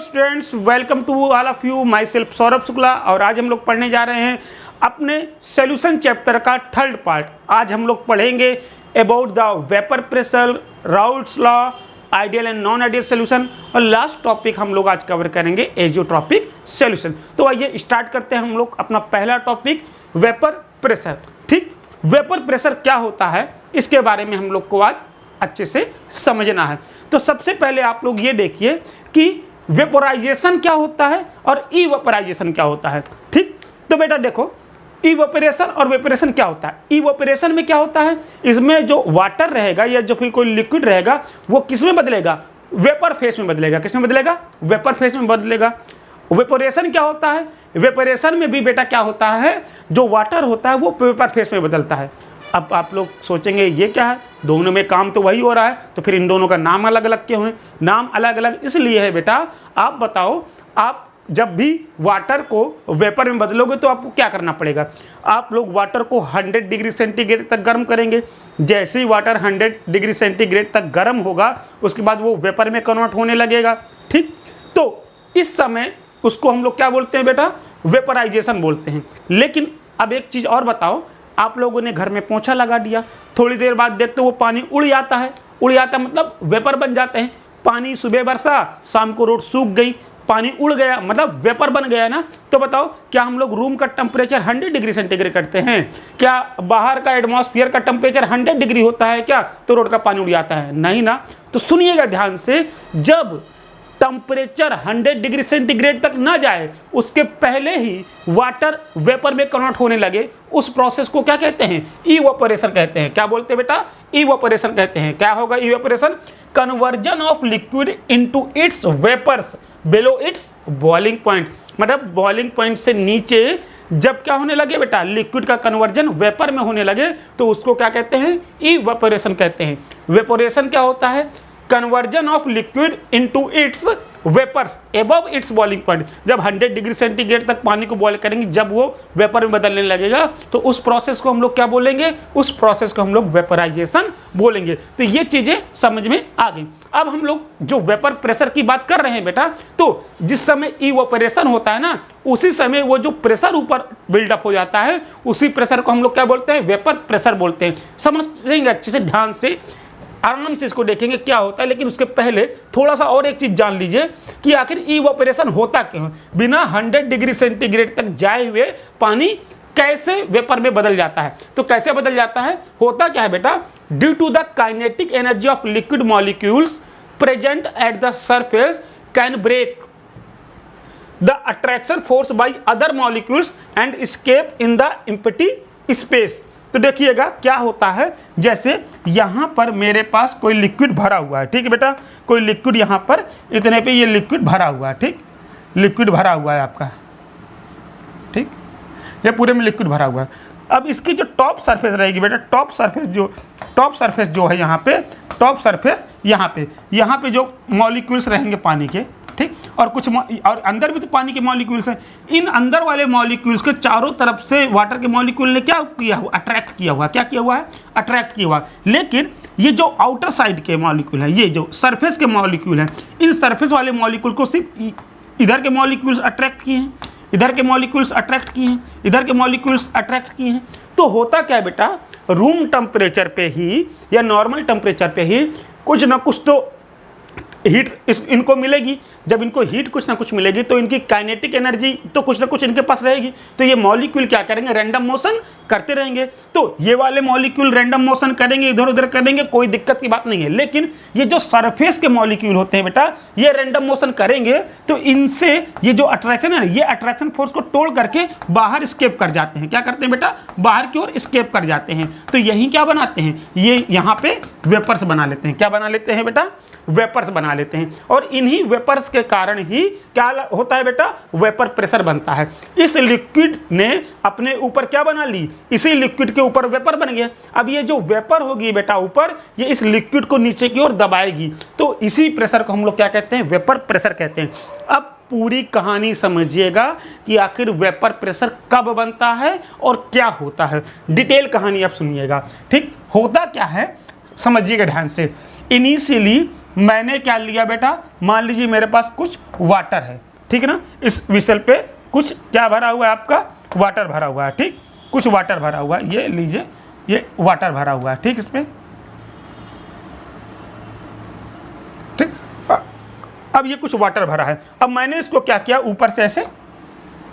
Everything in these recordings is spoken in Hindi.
Students, welcome to all of you. Myself Saurabh Shukla और आज हम लोग पढ़ने जा रहे हैं अपने सॉल्यूशन चैप्टर का थर्ड पार्ट। आज हम लोग पढ़ेंगे about the vapour pressure, Raoult's law, ideal and non ideal solution और लास्ट टॉपिक हम लोग आज कवर करेंगे एजियोट्रॉपिक सॉल्यूशन। तो आइए स्टार्ट करते हैं हम लोग अपना पहला टॉपिक वेपर प्रेशर। ठीक, वेपर प्रेशर क्या होता है इसके बारे में हम लोग को आज अच्छे से समझना है। तो सबसे पहले आप लोग ये देखिए कि वेपोराइजेशन क्या होता है और इवेपोराइजेशन क्या होता है। ठीक, तो बेटा देखो, इवेपोरेशन और वेपोरेशन क्या होता है। इवेपोरेशन में क्या होता है, इसमें जो वाटर रहेगा या जो फिर कोई लिक्विड रहेगा वो किस में बदलेगा, वेपर फेस में बदलेगा। किस में बदलेगा, वेपर फेस में बदलेगा। वेपोरेशन क्या होता है, वेपोरेशन में भी बेटा क्या होता है, जो वाटर होता है वो वेपर फेस में बदलता है। अब आप लोग सोचेंगे ये क्या है, दोनों में काम तो वही हो रहा है, तो फिर इन दोनों का नाम अलग अलग क्यों है। नाम अलग अलग इसलिए है बेटा, आप बताओ, आप जब भी वाटर को वेपर में बदलोगे तो आपको क्या करना पड़ेगा। आप लोग वाटर को 100 डिग्री सेंटीग्रेड तक गर्म करेंगे। जैसे ही वाटर 100 डिग्री सेंटीग्रेड तक गर्म होगा उसके बाद वो वेपर में कन्वर्ट होने लगेगा। ठीक, तो इस समय उसको हम लोग क्या बोलते हैं बेटा, वेपराइजेशन बोलते हैं। लेकिन अब एक चीज़ और बताओ, आप लोगों ने घर में पोंछा लगा दिया, थोड़ी देर बाद देखते वो पानी उड़ जाता है। उड़ जाता मतलब वेपर बन जाते हैं। पानी सुबह बरसा, शाम को रोड सूख गई, पानी उड़ गया, मतलब वेपर बन गया ना। तो बताओ, क्या हम लोग रूम का टेम्परेचर 100 डिग्री सेंटीग्रेड करते हैं? क्या बाहर का एटमॉस्फेयर का टेम्परेचर 100 डिग्री होता है क्या, तो रोड का पानी उड़ जाता है? नहीं ना। तो सुनिएगा ध्यान से, जब टेम्परेचर 100 डिग्री सेंटीग्रेड तक ना जाए उसके पहले ही वाटर वेपर में कन्वर्ट होने लगे, उस प्रोसेस को क्या कहते हैं, इवेपोरेशन कहते हैं। क्या बोलते हैं बेटा, इवेपोरेशन कहते हैं। क्या होगा evaporation, conversion of liquid into its vapours below its boiling point. मतलब बॉइलिंग पॉइंट से नीचे जब क्या होने लगे बेटा, लिक्विड का कन्वर्जन वेपर में होने लगे तो उसको क्या कहते हैं, इवेपोरेशन कहते हैं। वेपोरेशन क्या होता है, conversion of liquid into its vapours above its boiling point. जब 100 डिग्री सेंटीग्रेड तक पानी को बॉयल करेंगे, जब वो वेपर में बदलने लगेगा तो उस प्रोसेस को हम लोग क्या बोलेंगे, उस प्रोसेस को हम लोग वेपराइजेशन बोलेंगे। तो ये चीजें समझ में आ गई। अब हम लोग जो वेपर प्रेशर की बात कर रहे हैं बेटा, तो जिस समय इवेपोरेशन होता है ना, उसी समय वो जो प्रेशर ऊपर बिल्डअप हो जाता है, उसी प्रेशर को हम लोग क्या बोलते हैं, वेपर प्रेशर बोलते हैं। समझेंगे अच्छे से, ध्यान से आराम से इसको देखेंगे क्या होता है। लेकिन उसके पहले थोड़ा सा और एक चीज जान लीजिए कि आखिर इवेपोरेशन होता क्यों है। बिना 100 डिग्री सेंटीग्रेड तक जाए हुए पानी कैसे वेपर में बदल जाता है। तो कैसे बदल जाता है, होता क्या है बेटा, due to the kinetic energy of liquid molecules present at the surface can break the attraction force by other molecules and escape in the empty space. तो देखिएगा क्या होता है, जैसे यहाँ पर मेरे पास कोई लिक्विड भरा हुआ है। ठीक है बेटा, कोई लिक्विड यहाँ पर इतने पे ये लिक्विड भरा हुआ है। ठीक, लिक्विड भरा हुआ है आपका। ठीक, ये पूरे में लिक्विड भरा हुआ है। अब इसकी जो टॉप सरफेस रहेगी बेटा, टॉप सरफेस जो है यहाँ पे, टॉप सरफेस यहाँ पे जो मॉलिक्यूल्स रहेंगे पानी के, ठीक, और कुछ और अंदर भी तो पानी के मॉलिक्यूल्स हैं। इन अंदर वाले मॉलिक्यूल्स के चारों तरफ से वाटर के मॉलिक्यूल ने क्या किया हुआ, अट्रैक्ट किया हुआ। क्या किया हुआ है, अट्रैक्ट किया हुआ। लेकिन ये जो आउटर साइड के मॉलिक्यूल हैं, ये जो सरफेस के मॉलिक्यूल हैं, इन सरफेस वाले मॉलिक्यूल को सिर्फ इधर के मॉलिक्यूल्स अट्रैक्ट किए हैं, इधर के मॉलिक्यूल्स अट्रैक्ट किए हैं, इधर के मॉलिक्यूल्स अट्रैक्ट किए हैं। तो होता क्या है बेटा, रूम टेम्परेचर पे ही या नॉर्मल टेम्परेचर पे ही कुछ ना कुछ तो हीट इनको मिलेगी। जब इनको हीट कुछ ना कुछ मिलेगी तो इनकी काइनेटिक एनर्जी तो कुछ ना कुछ इनके पास रहेगी। तो ये मॉलिक्यूल क्या करेंगे, रैंडम मोशन करते रहेंगे। तो ये वाले मॉलिक्यूल रैंडम मोशन करेंगे, इधर उधर करेंगे, कोई दिक्कत की बात नहीं है। लेकिन ये जो सरफेस के मॉलिक्यूल होते हैं बेटा, ये रैंडम मोशन करेंगे तो इनसे ये जो अट्रैक्शन है, ये अट्रैक्शन फोर्स को तोड़ करके बाहर स्केप कर जाते हैं। क्या करते हैं बेटा, बाहर की ओर स्केप कर जाते हैं। तो यही क्या बनाते हैं, ये यहाँ पे वेपर्स बना लेते हैं। क्या बना लेते हैं बेटा, वेपर्स बना लेते हैं। और इन्हीं वेपर्स के कारण ही क्या होता है बेटा, वेपर प्रेशर बनता है। इस लिक्विड ने अपने ऊपर क्या बना ली, इसी लिक्विड के ऊपर वेपर बन गया। अब ये जो वेपर होगी बेटा ऊपर, ये इस लिक्विड को नीचे की ओर दबाएगी। तो इसी प्रेशर को हम लोग क्या कहते हैं, वेपर प्रेशर कहते हैं। अब पूरी कहानी समझिएगा कि आखिर वेपर प्रेशर कब बनता है और क्या होता है। डिटेल कहानी आप सुनिएगा। ठीक, होता क्या है समझिएगा ध्यान से। इनिशियली मैंने क्या लिया बेटा, मान लीजिए मेरे पास कुछ वाटर है, ठीक है ना, इस विसल पे कुछ क्या भरा हुआ है आपका, वाटर भरा हुआ है, ठीक, कुछ वाटर भरा हुआ है, ये लीजिए ये वाटर भरा हुआ है, ठीक, इसमें ठीक। अब ये कुछ वाटर भरा है, अब मैंने इसको क्या किया, ऊपर से ऐसे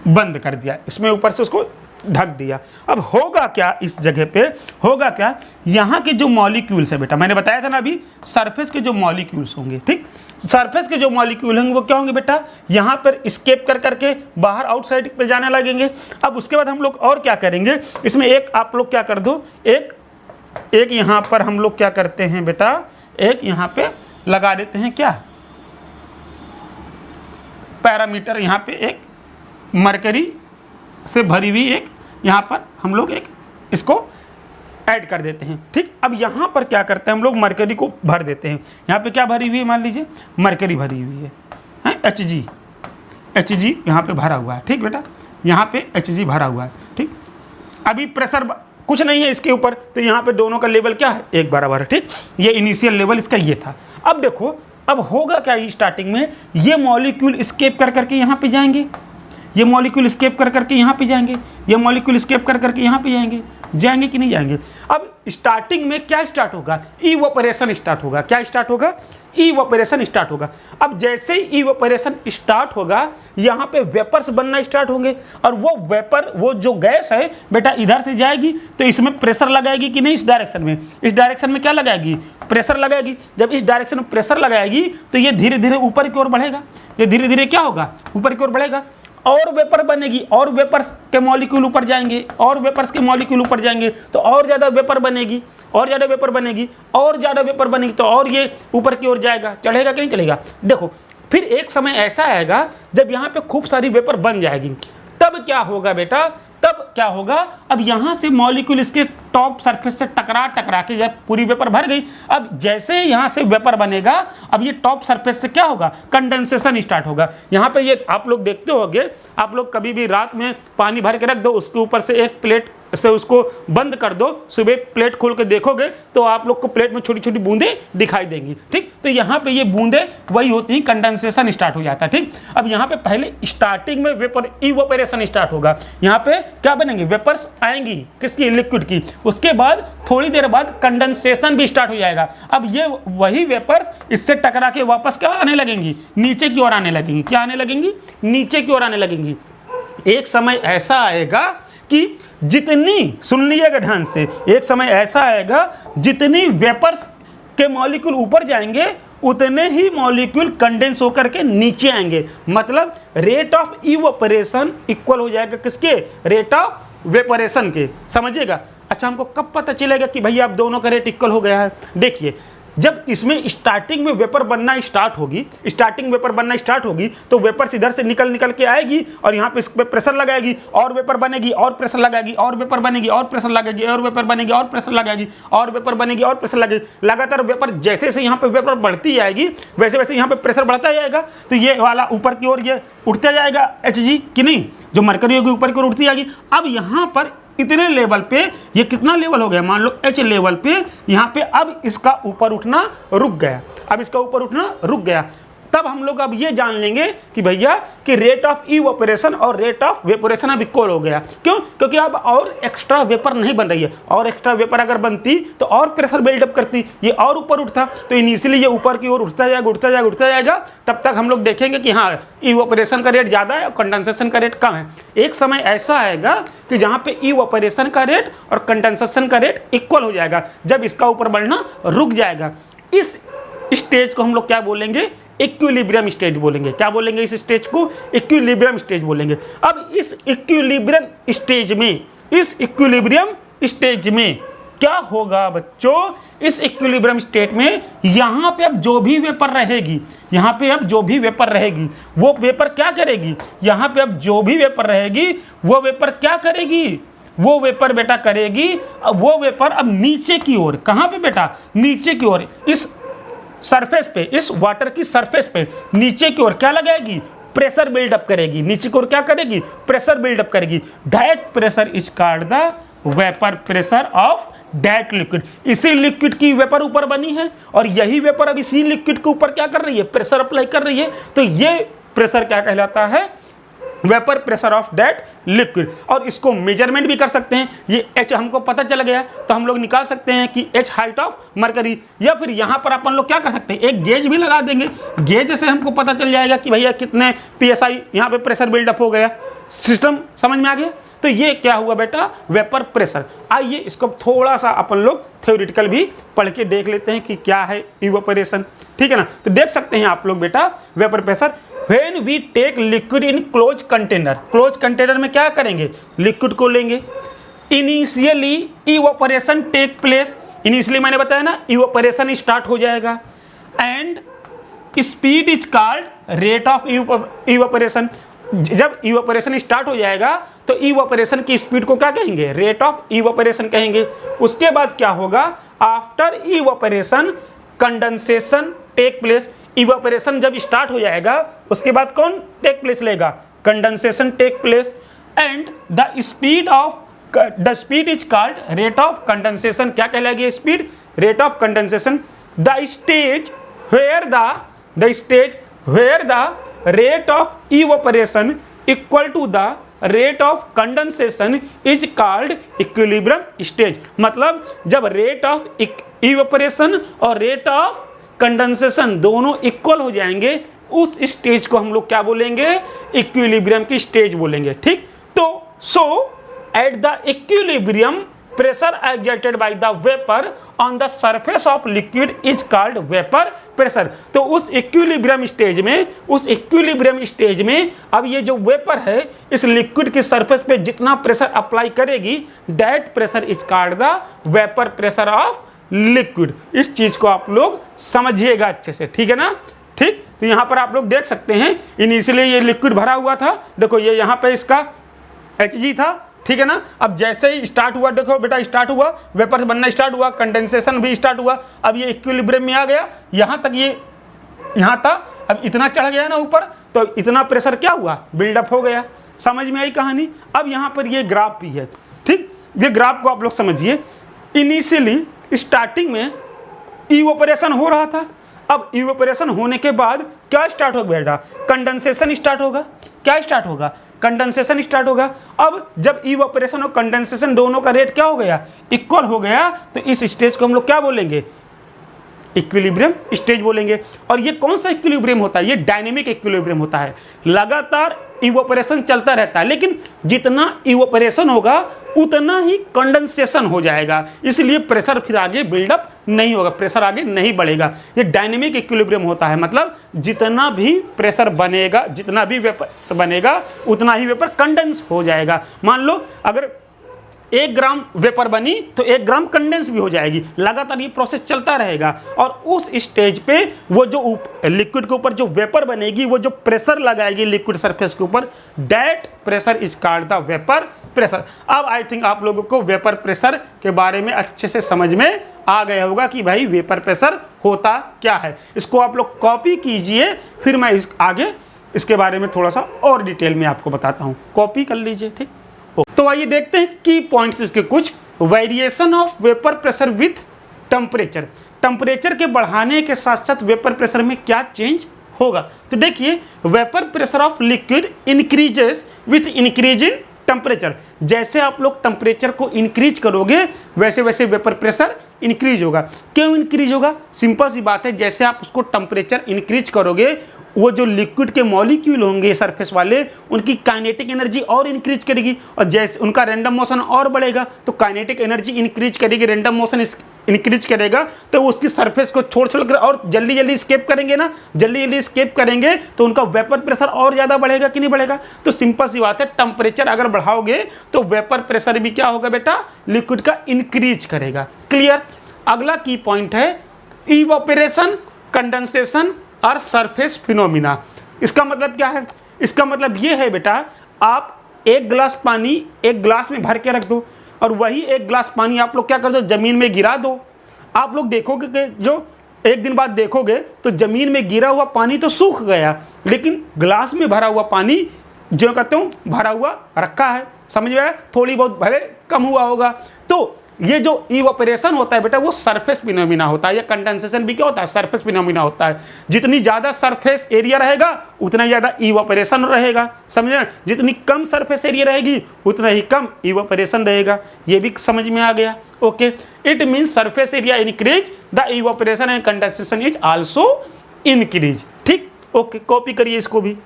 बंद कर दिया, इसमें ऊपर से उसको ढक दिया। अब होगा क्या इस जगह पे, होगा क्या, यहाँ के जो मॉलिक्यूल्स है बेटा, मैंने बताया था ना अभी, सरफेस के जो मॉलिक्यूल्स होंगे, ठीक, सरफेस के जो मॉलिक्यूल होंगे वो क्या होंगे बेटा, यहाँ पर स्केप कर करके बाहर आउटसाइड पे जाने लगेंगे। अब उसके बाद हम लोग और क्या करेंगे, इसमें एक आप लोग क्या कर दो, एक यहाँ पर हम लोग क्या करते हैं बेटा, एक यहाँ पे लगा देते हैं क्या, पैरामीटर, यहाँ पे एक मरकरी से भरी हुई एक यहाँ पर हम लोग एक इसको ऐड कर देते हैं, ठीक। अब यहाँ पर क्या करते हैं हम लोग, मरकरी को भर देते हैं, यहाँ पे क्या भरी हुई है, मान लीजिए मरकरी भरी हुई है, Hg यहाँ पे भरा हुआ है, ठीक बेटा, यहाँ पे Hg भरा हुआ है, ठीक। अभी प्रेशर कुछ नहीं है इसके ऊपर, तो यहाँ पे दोनों का लेवल क्या है, एक बराबर है, ठीक। ये इनिशियल लेवल इसका ये था। अब देखो अब होगा क्या, स्टार्टिंग में ये मॉलिक्यूल स्केप कर करके यहाँ पे जाएंगे, ये मॉलिक्यूल स्केप कर करके यहाँ पे जाएंगे, ये मॉलिक्यूल स्केप कर करके यहाँ पे जाएंगे कि नहीं जाएंगे। अब स्टार्टिंग में क्या स्टार्ट होगा, इवोपरेशन स्टार्ट होगा, क्या स्टार्ट होगा, इवोपरेशन स्टार्ट होगा। अब जैसे ही इवोपरेशन स्टार्ट होगा, यहाँ पे वेपर्स बनना स्टार्ट होंगे, और वो वेपर, वो जो गैस है बेटा इधर से जाएगी तो इसमें प्रेशर लगाएगी कि नहीं, इस डायरेक्शन में, इस डायरेक्शन में क्या लगाएगी, प्रेशर लगाएगी। जब इस डायरेक्शन में प्रेशर लगाएगी तो ये धीरे धीरे ऊपर की ओर बढ़ेगा, ये धीरे धीरे क्या होगा, ऊपर की ओर बढ़ेगा, और वेपर बनेगी, और वेपर्स के मॉलिक्यूल ऊपर जाएंगे, और वेपर्स के मॉलिक्यूल ऊपर जाएंगे तो और ज़्यादा वेपर बनेगी, और ज़्यादा वेपर बनेगी, और ज़्यादा वेपर बनेगी, तो और ये ऊपर की ओर जाएगा, चढ़ेगा कि नहीं चलेगा। देखो फिर एक समय ऐसा आएगा जब यहाँ पे खूब सारी वेपर बन जाएगी, तब क्या होगा बेटा, तब क्या होगा, अब यहाँ से मॉलिक्यूल इसके टॉप सरफेस से टकरा के जब पूरी वेपर भर गई, अब जैसे ही यहाँ से वेपर बनेगा, अब ये टॉप सरफेस से क्या होगा, कंडेंसेशन स्टार्ट होगा। यहाँ पे ये आप लोग देखते होंगे, आप लोग कभी भी रात में पानी भर के रख दो, उसके ऊपर से एक प्लेट से उसको बंद कर दो, सुबह प्लेट खोल के देखोगे तो आप लोग को प्लेट में छोटी छोटी बूंदें दिखाई देंगी, ठीक। तो यहाँ पे ये बूंदें वही होती हैं, कंडेंसेशन स्टार्ट हो जाता है, ठीक। अब यहाँ पे पहले स्टार्टिंग में वेपर इवोपरेशन स्टार्ट होगा, यहाँ पे क्या बनेंगे, वेपर्स आएंगी किसकी, लिक्विड की, उसके बाद थोड़ी देर बाद कंडेंसेशन भी स्टार्ट हो जाएगा। अब ये वही वेपर्स इससे टकरा के वापस क्या आने लगेंगी, नीचे की ओर आने लगेंगी, क्या आने लगेंगी, नीचे की ओर आने लगेंगी। एक समय ऐसा आएगा कि जितनी, सुन लीजिएगा ध्यान से, एक समय ऐसा आएगा जितनी वेपर्स के मॉलिक्यूल ऊपर जाएंगे उतने ही मॉलिक्यूल कंडेंस होकर के नीचे आएंगे, मतलब रेट ऑफ इवोपरेशन इक्वल हो जाएगा किसके, रेट ऑफ वेपरेशन के, समझिएगा। अच्छा हमको कब पता चलेगा कि भैया अब दोनों का रेट इक्वल हो गया है, देखिए जब इसमें स्टार्टिंग में वेपर बनना स्टार्ट होगी, स्टार्टिंग वेपर बनना स्टार्ट होगी तो वेपर इधर से निकल के आएगी और यहाँ पे इस पे प्रेशर लगाएगी, और वेपर बनेगी, और प्रेशर लगाएगी, और वेपर बनेगी, और प्रेशर लगाएगी, और वेपर बनेगी, और प्रेशर लगाएगी, और वेपर बनेगी, और प्रेशर लगेगी। लगातार वेपर जैसे जैसे यहाँ पे वेपर बढ़ती जाएगी वैसे वैसे यहाँ पे प्रेशर बढ़ता जाएगा, तो ये वाला ऊपर की ओर ये उठता जाएगा Hg कि नहीं, जो मरकरी होगी ऊपर की ओर उठती जाएगी। अब यहाँ पर इतने लेवल पे ये कितना लेवल हो गया, मान लो H लेवल पे, यहाँ पे अब इसका ऊपर उठना रुक गया, अब इसका ऊपर उठना रुक गया। तब हम लोग अब ये जान लेंगे कि भैया कि रेट ऑफ इवोपरेशन और रेट ऑफ वेपोरेशन अब इक्वल हो गया। क्यों, क्योंकि अब और एक्स्ट्रा वेपर नहीं बन रही है, और एक्स्ट्रा वेपर अगर बनती तो और प्रेशर बिल्डअप करती, ये और ऊपर उठता, तो इनिशियली ये ऊपर की ओर उठता जाएगा उठता जाएगा उठता जाएगा, तब तक हम लोग देखेंगे कि हाँ इवोपरेशन का रेट ज़्यादा है और कंडेंसेशन का रेट कम है। एक समय ऐसा आएगा कि जहाँ पे इवोपरेशन का रेट और कंडेंसेशन का रेट इक्वल हो जाएगा, जब इसका ऊपर बढ़ना रुक जाएगा। इस स्टेज को हम लोग क्या बोलेंगे, इक्विलिब्रियम स्टेज बोलेंगे। क्या बोलेंगे इस स्टेज को, इक्विलिब्रियम स्टेज बोलेंगे। अब इस इक्विलिब्रियम स्टेज में, इस इक्विलिब्रियम स्टेज में क्या होगा बच्चों, इस इक्विलिब्रियम स्टेट में यहाँ पे अब जो भी वेपर रहेगी, यहाँ पे अब जो भी वेपर रहेगी वो वेपर क्या करेगी, यहाँ पे अब जो भी वेपर रहेगी वो वेपर क्या करेगी, वो वेपर बेटा करेगी, वो वेपर अब नीचे की ओर, कहाँ पे बेटा, नीचे की ओर, इस सरफेस पे, इस वाटर की सरफेस पे नीचे की ओर क्या लगाएगी, प्रेशर बिल्डअप करेगी, नीचे की ओर क्या करेगी, प्रेशर बिल्डअप करेगी। That pressure is called the vapour pressure of that liquid, इसी लिक्विड की वेपर ऊपर बनी है और यही वेपर अब इसी लिक्विड के ऊपर क्या कर रही है, प्रेशर अप्लाई कर रही है। तो ये प्रेशर क्या कहलाता है, vapour pressure of that liquid. और इसको मेजरमेंट भी कर सकते हैं। ये H हमको पता चल गया तो हम लोग निकाल सकते हैं कि H हाइट ऑफ मरकरी, या फिर यहाँ पर अपन लोग क्या कर सकते हैं, एक गेज भी लगा देंगे। गेज से हमको पता चल जाएगा कि भैया कितने PSI यहाँ पे प्रेशर बिल्डअप हो गया। सिस्टम समझ में आ गया। तो ये क्या हुआ बेटा, वेपर प्रेशर। आइए इसको थोड़ा सा अपन लोग थ्योरेटिकल भी पढ़ के देख लेते हैं कि क्या है इवेपोरेशन, ठीक है ना। तो देख सकते हैं आप लोग बेटा vapour pressure, when we take liquid in close container, close container में क्या करेंगे, लिक्विड को लेंगे। Initially evaporation take place, initially मैंने बताया ना इवेपोरेशन स्टार्ट हो जाएगा, and speed is called rate of evaporation. जब इवेपोरेशन स्टार्ट हो जाएगा तो इवेपोरेशन की स्पीड को क्या कहेंगे, रेट ऑफ इवेपोरेशन कहेंगे। उसके बाद क्या होगा, after evaporation condensation take place. Evaporation जब स्टार्ट हो जाएगा उसके बाद कौन टेक प्लेस लेगा, condensation take place, and the speed is called rate of condensation. क्या कहलाएगी speed, rate of condensation. The stage where the rate of evaporation equal to the rate of condensation is called equilibrium stage। मतलब जब rate of evaporation और rate of condensation दोनों इक्वल हो जाएंगे उस स्टेज को हम लोग क्या बोलेंगे, इक्विलिब्रियम की स्टेज बोलेंगे, ठीक। तो so at the equilibrium pressure exerted by the vapor on the surface of liquid is called vapor pressure। तो उस इक्विलिब्रियम स्टेज में अब ये जो वेपर है इस लिक्विड की सरफेस पे जितना प्रेशर अप्लाई करेगी that pressure is called the vapour pressure of liquid. इस चीज को आप लोग समझिएगा अच्छे से, ठीक है ना, ठीक। तो यहाँ पर आप लोग देख सकते हैं इनिशियली ये लिक्विड भरा हुआ था, देखो ये यहाँ पे इसका Hg था, ठीक है ना। अब जैसे ही स्टार्ट हुआ, देखो बेटा स्टार्ट हुआ, वेपर बनना स्टार्ट हुआ, कंडेंसेशन भी स्टार्ट हुआ, अब ये इक्विलिब्रियम में आ गया, यहाँ तक ये यहाँ था, अब इतना चढ़ गया ना ऊपर, तो इतना प्रेशर क्या हुआ, बिल्डअप हो गया। समझ में आई कहानी। अब यहाँ पर ये ग्राफ भी है, ठीक। ये ग्राफ को आप लोग समझिए, इनिशियली स्टार्टिंग में इवेपोरेशन हो रहा था, अब इवेपोरेशन होने के बाद क्या स्टार्ट होगा बेटा, कंडेंसेशन स्टार्ट होगा। क्या स्टार्ट होगा, कंडेंसेशन स्टार्ट होगा। अब जब इवेपोरेशन और कंडेंसेशन दोनों का रेट क्या हो गया, इक्वल हो गया, तो इस स्टेज को हम लोग क्या बोलेंगे, इक्विलिब्रियम स्टेज बोलेंगे। और ये कौन सा इक्विलिब्रियम होता है, ये डायनेमिक इक्विलिब्रियम होता है। लगातार इवेपोरेशन चलता रहता है, लेकिन जितना इवेपोरेशन होगा उतना ही कंडेंसेशन हो जाएगा, इसलिए प्रेशर फिर आगे बिल्डअप नहीं होगा, प्रेशर आगे नहीं बढ़ेगा। ये डायनेमिक इक्विलिब्रियम होता है, मतलब जितना भी प्रेशर बनेगा, जितना भी वेपर बनेगा उतना ही वेपर कंडेंस हो जाएगा। मान लो अगर 1 ग्राम वेपर बनी तो 1 ग्राम कंडेंस भी हो जाएगी। लगातार ये प्रोसेस चलता रहेगा और उस स्टेज पे वो जो लिक्विड के ऊपर जो वेपर बनेगी, वो जो प्रेशर लगाएगी लिक्विड सरफेस के ऊपर, that pressure is called the vapour pressure. अब आई थिंक आप लोगों को वेपर प्रेशर के बारे में अच्छे से समझ में आ गया होगा कि भाई वेपर प्रेशर होता क्या है। इसको आप लोग कॉपी कीजिए, फिर मैं आगे इसके बारे में थोड़ा सा और डिटेल में आपको बताता हूँ। कॉपी कर लीजिए, ठीक। तो आइए देखते हैं की पॉइंट्स इसके कुछ। Variation of vapour pressure with temperature, temperature के बढ़ाने के साथ साथ वेपर प्रेशर में क्या चेंज होगा। तो देखिए vapour pressure of liquid increases with increase in temperature. जैसे आप लोग टेम्परेचर को इंक्रीज करोगे वैसे वैसे वेपर प्रेशर इंक्रीज होगा। क्यों इंक्रीज होगा, सिंपल सी बात है, जैसे आप उसको टेम्परेचर इंक्रीज करोगे वो जो लिक्विड के मॉलिक्यूल होंगे सरफेस वाले उनकी काइनेटिक एनर्जी और इंक्रीज करेगी, और जैसे उनका रैंडम मोशन और बढ़ेगा तो काइनेटिक एनर्जी इंक्रीज करेगी, रैंडम मोशन इंक्रीज करेगा, तो वो उसकी सरफेस को छोड़ कर और जल्दी जल्दी स्केप करेंगे ना, जल्दी जल्दी स्केप करेंगे तो उनका वेपर प्रेशर और ज़्यादा बढ़ेगा कि नहीं बढ़ेगा। तो सिंपल सी बात है, टेम्परेचर अगर बढ़ाओगे तो वेपर प्रेशर भी क्या होगा बेटा, लिक्विड का इंक्रीज करेगा। क्लियर। अगला की पॉइंट है इवेपोरेशन, कंडेंसेशन और सरफेस फिनोमिना। इसका मतलब क्या है, इसका मतलब ये है बेटा, आप 1 गिलास पानी 1 गिलास में भर के रख दो और वही 1 गिलास पानी आप लोग क्या कर दो, ज़मीन में गिरा दो। आप लोग देखोगे कि जो 1 दिन बाद देखोगे तो ज़मीन में गिरा हुआ पानी तो सूख गया, लेकिन गिलास में भरा हुआ पानी जो कहते हो भरा हुआ रखा है। समझ में आया, थोड़ी बहुत भले कम हुआ होगा। तो ये जो इवापोरेशन होता है बेटा वो सरफेस फिनोमिना होता है, या कंडेंसेशन भी क्या होता है, सरफेस फिनोमिना होता है। जितनी ज़्यादा सरफेस एरिया रहेगा उतना ज़्यादा इवापोरेशन रहेगा, समझे। जितनी कम सरफेस एरिया रहेगी उतना ही कम इवापोरेशन रहेगा। ये भी समझ में आ गया। Okay, it means surface area increase the evaporation and condensation is also increase. ठीक, ओके, कॉपी करिए इसको भी।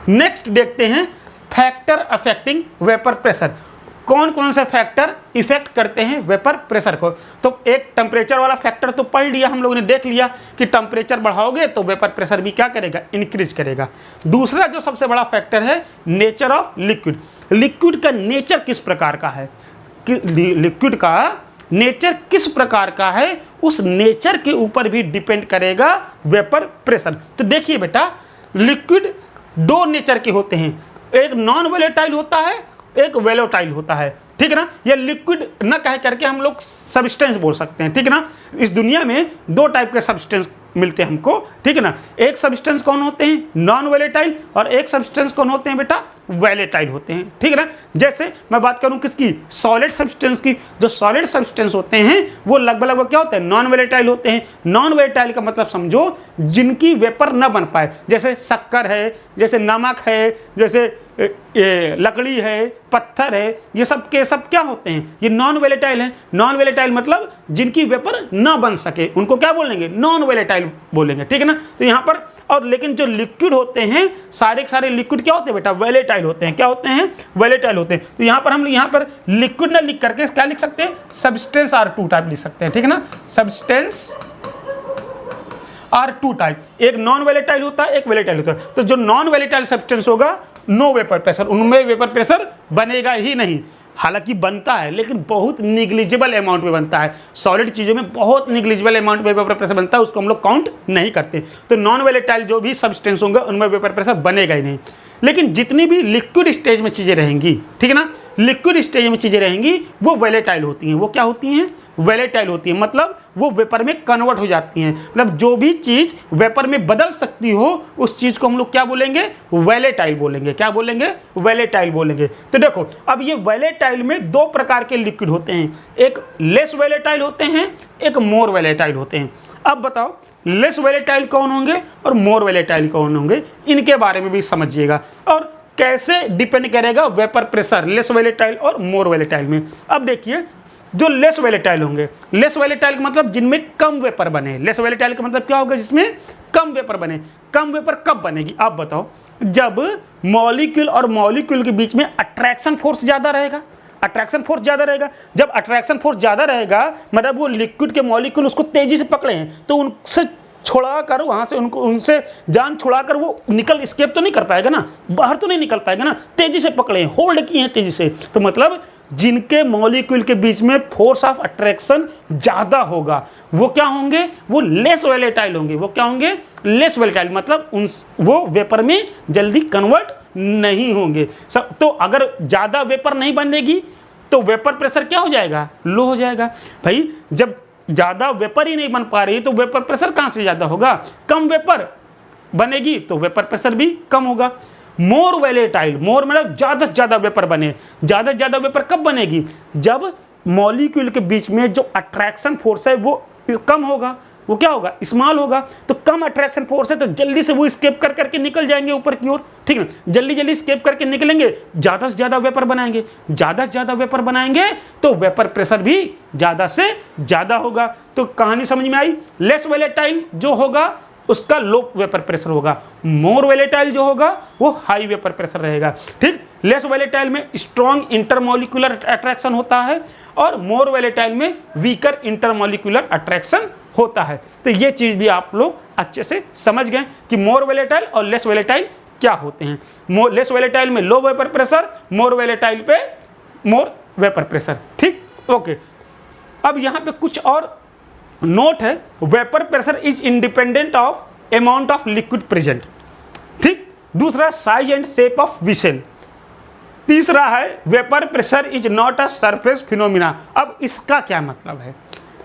नेक्स्ट देखते हैं फैक्टर अफेक्टिंग वेपर प्रेशर। कौन कौन से फैक्टर इफेक्ट करते हैं वेपर प्रेशर को। तो एक टेम्परेचर वाला फैक्टर तो पढ़ लिया हम लोगों ने, देख लिया कि टेम्परेचर बढ़ाओगे तो वेपर प्रेशर भी क्या करेगा, इंक्रीज करेगा। दूसरा जो सबसे बड़ा फैक्टर है नेचर ऑफ लिक्विड। लिक्विड का नेचर किस प्रकार का है, लिक्विड का नेचर किस प्रकार का है, उस नेचर के ऊपर भी डिपेंड करेगा वेपर प्रेशर। तो देखिए बेटा, लिक्विड दो नेचर के होते हैं, एक नॉन वोलेटाइल होता है, एक वोलेटाइल होता है, ठीक है ना। ये लिक्विड न कह करके हम लोग सब्सटेंस बोल सकते हैं, ठीक है ना। इस दुनिया में दो टाइप के सब्सटेंस मिलते हैं हमको, ठीक है ना। एक सब्सटेंस कौन होते हैं, नॉन वोलेटाइल, और एक सब्सटेंस कौन होते हैं बेटा, वोलेटाइल होते हैं, ठीक है ना। जैसे मैं बात करूं किसकी, सॉलिड सब्सटेंस की। जो सॉलिड सब्सटेंस होते हैं वो लगभग क्या होते हैं, नॉन वोलेटाइल होते हैं। नॉन वोलेटाइल का मतलब समझो जिनकी वेपर न बन पाए, जैसे शक्कर है, जैसे नमक है, जैसे लकड़ी है, पत्थर है, ये सब के सब क्या होते हैं, ये नॉन वोलेटाइल है। नॉन वोलेटाइल मतलब जिनकी वेपर ना बन सके उनको क्या बोलेंगे, नॉन वोलेटाइल बोलेंगे, ठीक है ना। तो यहाँ पर और लेकिन जो लिक्विड होते हैं सारे के सारे लिक्विड क्या होते हैं बेटा, वोलेटाइल होते हैं। क्या होते हैं, वोलेटाइल होते हैं। तो यहाँ पर हम यहाँ पर लिक्विड ना लिख करके क्या लिख सकते हैं, सब्सटेंस आर टू टाइप लिख सकते हैं, ठीक है ना। सब्सटेंस आर टू टाइप, एक नॉन वोलेटाइल होता है, एक वोलेटाइल होता है। तो जो नॉन वोलेटाइल सब्सटेंस होगा नो वेपर प्रेशर, उनमें वेपर प्रेशर बनेगा ही नहीं। हालांकि बनता है लेकिन बहुत निग्लिजिबल अमाउंट में बनता है। सॉलिड चीज़ों में बहुत निग्लिजिबल अमाउंट में वेपर प्रेशर बनता है, उसको हम लोग काउंट नहीं करते। तो नॉन वोलेटाइल जो भी सब्सटेंस होंगे उनमें वेपर प्रेशर बनेगा ही नहीं। लेकिन जितनी भी लिक्विड स्टेज में चीज़ें रहेंगी, ठीक है ना, लिक्विड स्टेज में चीज़ें रहेंगी वो वोलेटाइल होती हैं। वो क्या होती हैं, वोलेटाइल होती है, मतलब वो वेपर में कन्वर्ट हो जाती हैं। मतलब जो भी चीज़ वेपर में बदल सकती हो उस चीज़ को हम लोग क्या बोलेंगे, वोलेटाइल बोलेंगे। क्या बोलेंगे, वोलेटाइल बोलेंगे। तो देखो अब ये वोलेटाइल में दो प्रकार के लिक्विड होते हैं, एक लेस वोलेटाइल होते हैं, एक मोर वोलेटाइल होते हैं। अब बताओ लेस वोलेटाइल कौन होंगे और मोर वोलेटाइल कौन होंगे, इनके बारे में भी समझिएगा। और कैसे डिपेंड करेगा वेपर प्रेशर लेस वोलेटाइल और मोर वोलेटाइल में। अब देखिए जो लेस वोलेटाइल होंगे, लेस वोलेटाइल का मतलब जिनमें कम वेपर बने। लेस वोलेटाइल का मतलब क्या होगा, जिसमें कम वेपर बने। कम वेपर कब बनेगी आप बताओ, जब मॉलिक्यूल और मॉलिक्यूल के बीच में अट्रैक्शन फोर्स ज़्यादा रहेगा। अट्रैक्शन फोर्स ज़्यादा रहेगा, जब अट्रैक्शन फोर्स ज़्यादा रहेगा मतलब वो लिक्विड के मॉलिक्यूल उसको तेज़ी से पकड़े हैं तो उनसे छोड़ा कर वहाँ से उनको उनसे जान छुड़ा कर वो निकल स्केप तो नहीं कर पाएगा ना, बाहर तो नहीं निकल पाएगा ना, तेज़ी से पकड़े हैं, होल्ड किए हैं तेज़ी से। तो मतलब जिनके मॉलिक्यूल के बीच में फोर्स ऑफ अट्रैक्शन ज़्यादा होगा वो क्या होंगे, वो लेस वोलेटाइल होंगे। वो क्या होंगे, लेस वोलेटाइल, मतलब वो वेपर में जल्दी कन्वर्ट नहीं होंगे। तो अगर ज़्यादा वेपर नहीं बनेगी तो वेपर प्रेशर क्या हो जाएगा, लो हो जाएगा। भाई जब ज़्यादा वेपर ही नहीं बन पा रही तो वेपर प्रेशर कहाँ से ज़्यादा होगा, कम वेपर बनेगी तो वेपर प्रेशर भी कम होगा। मोर वोलेटाइल, मोर मतलब ज़्यादा से ज़्यादा वेपर बने। ज़्यादा से ज़्यादा वेपर कब बनेगी, जब मॉलिक्यूल के बीच में जो अट्रैक्शन फोर्स है वो कम होगा, वो क्या होगा, स्मॉल होगा। तो कम अट्रैक्शन फोर्स है तो जल्दी से वो स्केप कर करके निकल जाएंगे ऊपर की ओर, ठीक है, जल्दी जल्दी स्केप करके निकलेंगे, ज़्यादा से ज़्यादा वेपर बनाएंगे। ज़्यादा से ज़्यादा वेपर बनाएंगे तो वेपर प्रेशर भी ज़्यादा से ज़्यादा होगा। तो कहानी समझ में आई। लेस वोलेटाइल जो होगा उसका लो वेपर प्रेशर होगा, मोर वोलेटाइल जो होगा वो हाई वेपर प्रेशर रहेगा, ठीक। लेस वोलेटाइल में स्ट्रॉन्ग इंटरमॉलिक्यूलर अट्रैक्शन होता है और मोर वोलेटाइल में वीकर इंटरमॉलिक्यूलर अट्रैक्शन होता है। तो ये चीज़ भी आप लोग अच्छे से समझ गए कि मोर वोलेटाइल और लेस वोलेटाइल क्या होते हैं। लेस वोलेटाइल में लो वेपर प्रेशर, मोर वोलेटाइल पे मोर वेपर प्रेशर, ठीक, ओके। अब यहाँ पे कुछ और नोट है, vapour pressure is independent of amount of liquid present, ठीक। दूसरा size and shape of vessel. तीसरा है vapour pressure is not a surface phenomena. अब इसका क्या मतलब है,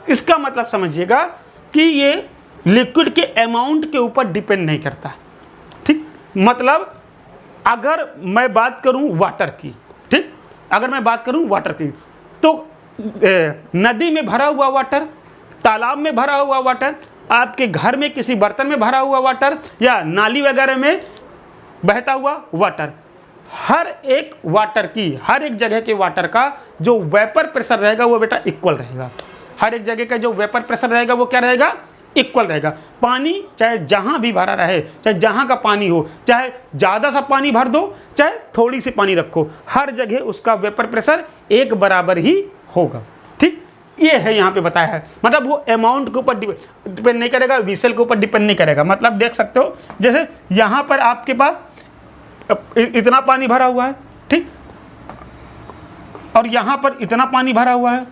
इसका मतलब समझिएगा कि ये लिक्विड के अमाउंट के ऊपर डिपेंड नहीं करता, ठीक। मतलब अगर मैं बात करूं वाटर की, ठीक, अगर मैं बात करूं वाटर की तो नदी में भरा हुआ वाटर, तालाब में भरा हुआ वाटर, आपके घर में किसी बर्तन में भरा हुआ वाटर, या नाली वगैरह में बहता हुआ वाटर, हर एक वाटर की, हर एक जगह के वाटर का जो वेपर प्रेशर रहेगा वो बेटा इक्वल रहेगा। हर एक जगह का जो वेपर प्रेशर रहेगा वो क्या रहेगा? इक्वल रहेगा। पानी चाहे जहाँ भी भरा रहे, चाहे जहाँ का पानी हो, चाहे ज़्यादा सा पानी भर दो, चाहे थोड़ी सी पानी रखो, हर जगह उसका वेपर प्रेशर एक बराबर ही होगा। ठीक, ये है यहाँ पे बताया है। मतलब वो अमाउंट के ऊपर डिपेंड नहीं करेगा, विसल के ऊपर डिपेंड नहीं करेगा। मतलब देख सकते हो, जैसे यहाँ पर आपके पास इतना पानी भरा हुआ है, ठीक, और यहाँ पर इतना पानी भरा हुआ है,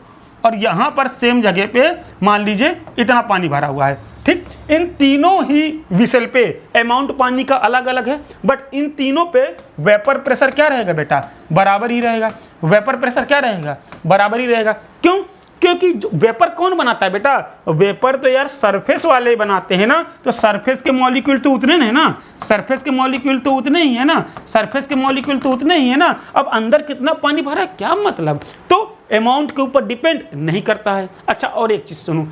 और यहाँ पर सेम जगह पे मान लीजिए इतना पानी भरा हुआ है। ठीक, इन तीनों ही विसल पे अमाउंट पानी का अलग अलग है, बट इन तीनों पे वेपर प्रेशर क्या रहेगा बेटा? बराबर ही रहेगा। वेपर प्रेशर क्या रहेगा? बराबर ही रहेगा। क्यों? क्योंकि वेपर कौन बनाता है बेटा? वेपर तो यार सरफेस वाले बनाते हैं ना, तो सरफेस के मॉलिक्यूल तो उतने हैं ना, सरफेस के मॉलिक्यूल तो उतने ही है ना, सरफेस के मॉलिक्यूल तो उतने ही है ना। अब अंदर कितना पानी भरा है क्या मतलब? तो अमाउंट के ऊपर डिपेंड नहीं करता है। अच्छा, और एक चीज सुनो,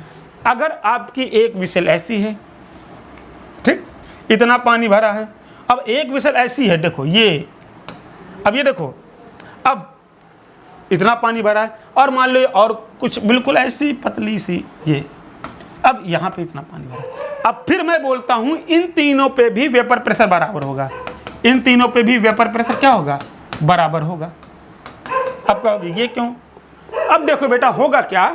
अगर आपकी एक विसल ऐसी है, ठीक, इतना पानी भरा है, अब एक विसल ऐसी है, देखो ये, अब ये देखो, अब इतना पानी भरा है, और मान लो और कुछ बिल्कुल ऐसी पतली सी ये, अब यहाँ पे इतना पानी भरा है। अब फिर मैं बोलता हूँ इन तीनों पे भी वेपर प्रेशर बराबर होगा, इन तीनों पे भी वेपर प्रेशर क्या होगा? बराबर होगा। अब कहोगे ये क्यों? अब देखो बेटा होगा क्या,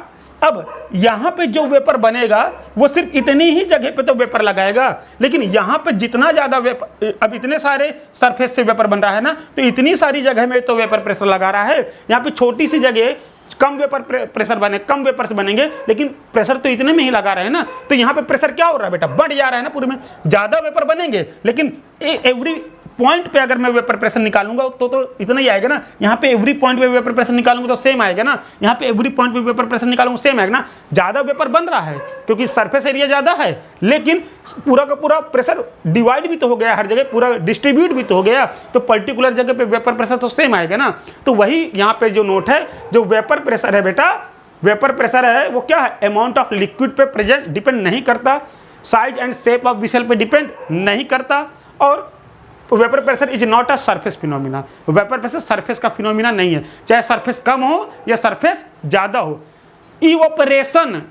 अब यहाँ पे जो वेपर बनेगा वो सिर्फ इतनी ही जगह पे तो वेपर लगाएगा, लेकिन यहाँ पे जितना ज़्यादा वेपर, अब इतने सारे सरफेस से वेपर बन रहा है ना, तो इतनी सारी जगह में तो वेपर प्रेशर लगा रहा है। यहाँ पे छोटी सी जगह कम वेपर प्रेशर बने, कम वेपर से बनेंगे, लेकिन प्रेशर तो इतने में ही लगा रहे हैं ना, तो यहाँ पे प्रेशर क्या हो रहा है बेटा? बढ़ जा रहा है ना पूरे में। ज़्यादा वेपर बनेंगे, लेकिन एवरी पॉइंट पे अगर मैं वेपर प्रेशर निकालूंगा तो इतना ही आएगा ना। यहाँ पे एवरी पॉइंट पे वेपर प्रेशर निकालूंगा तो सेम आएगा ना, यहाँ पे एवरी पॉइंट पे वेपर प्रेशर निकालूंगा सेम आएगा ना। ज़्यादा वेपर बन रहा है क्योंकि सरफेस एरिया ज़्यादा है, लेकिन पूरा का पूरा प्रेशर डिवाइड भी तो हो गया, हर जगह पूरा डिस्ट्रीब्यूट भी तो हो गया, तो पर्टिकुलर जगह पे वेपर प्रेशर तो सेम आएगा ना। तो वही यहाँ पे जो नोट है, जो वेपर प्रेशर है बेटा, वेपर प्रेशर है वो क्या है? अमाउंट ऑफ लिक्विड पे प्रेजेंट डिपेंड नहीं करता, size and shape of whistle पे डिपेंड नहीं करता, और vapour pressure is not a surface phenomena. Vapour pressure surface का फिनोमिना नहीं है, चाहे सरफेस कम हो या सरफेस ज्यादा हो। इवोपरेशन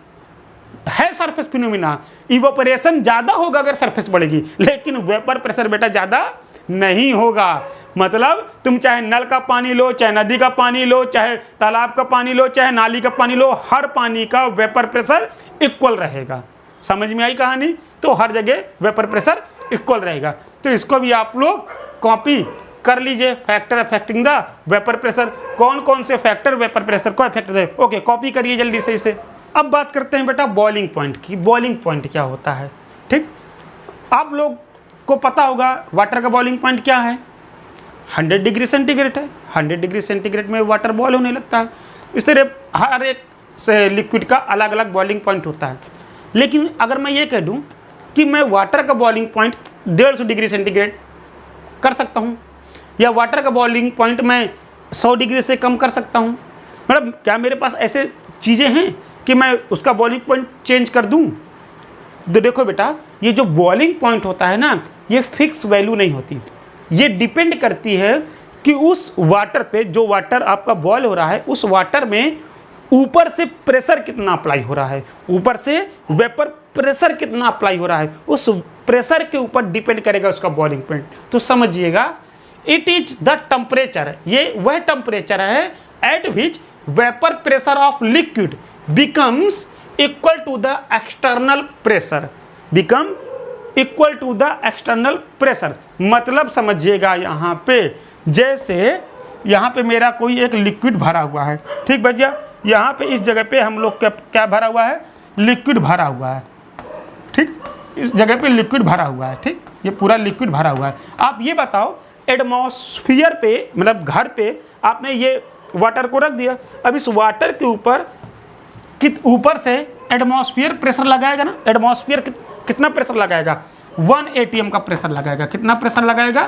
है सरफेस फिनोमिना, इवोपरेशन ज्यादा होगा अगर सरफेस बढ़ेगी, लेकिन वेपर प्रेशर बेटा ज्यादा नहीं होगा। मतलब तुम चाहे नल का पानी लो, चाहे नदी का पानी लो, चाहे तालाब का पानी लो, चाहे नाली का पानी लो, हर पानी का वेपर प्रेशर इक्वल रहेगा। समझ में आई कहानी? तो हर जगह वेपर प्रेशर इक्वल रहेगा। तो इसको भी आप लोग कॉपी कर लीजिए, factor affecting the vapour pressure. कौन कौन से फैक्टर वेपर प्रेशर को अफेक्ट दे, ओके, कॉपी करिए जल्दी से इसे। अब बात करते हैं बेटा बॉइलिंग पॉइंट की। बॉइलिंग पॉइंट क्या होता है? ठीक, आप लोग को पता होगा वाटर का बॉइलिंग पॉइंट क्या है? 100 डिग्री सेंटीग्रेड है। 100 डिग्री सेंटीग्रेड में वाटर बॉयल होने लगता है। इस तरह हर एक से लिक्विड का अलग अलग बॉइलिंग पॉइंट होता है। लेकिन अगर मैं ये कह दूं कि मैं वाटर का बॉइलिंग पॉइंट 150 डिग्री सेंटीग्रेड कर सकता हूं, या वाटर का बॉइलिंग पॉइंट मैं 100 डिग्री से कम कर सकता हूं, मतलब क्या मेरे पास ऐसे चीज़ें हैं कि मैं उसका बॉइलिंग पॉइंट चेंज कर दूं? तो देखो बेटा, ये जो बॉइलिंग पॉइंट होता है ना, ये फिक्स वैल्यू नहीं होती, ये डिपेंड करती है कि उस वाटर पे, जो वाटर आपका बॉयल हो रहा है, उस वाटर में ऊपर से प्रेशर कितना अप्लाई हो रहा है, ऊपर से वेपर प्रेशर कितना अप्लाई हो रहा है, उस प्रेशर के ऊपर डिपेंड करेगा उसका बॉइलिंग पॉइंट। तो समझिएगा, इट इज द टेम्परेचर, ये वह टेम्परेचर है at which vapour pressure of liquid becomes equal to the external pressure, become equal to the external pressure. मतलब समझिएगा, यहाँ पे जैसे यहाँ पे मेरा कोई एक लिक्विड भरा हुआ है, ठीक भैया, यहाँ पे इस जगह पे हम लोग क्या भरा हुआ है? लिक्विड भरा हुआ है, ठीक, इस जगह पे लिक्विड भरा हुआ है, ठीक, ये पूरा लिक्विड भरा हुआ है। आप ये बताओ, एटमॉस्फेयर पे, मतलब घर पे आपने ये वाटर को रख दिया, अब इस वाटर के ऊपर ऊपर से एटमॉस्फेयर प्रेशर लगाएगा ना, एटमॉस्फेयर कितना प्रेशर लगाएगा? 1 atm का प्रेशर लगाएगा। कितना प्रेशर लगाएगा?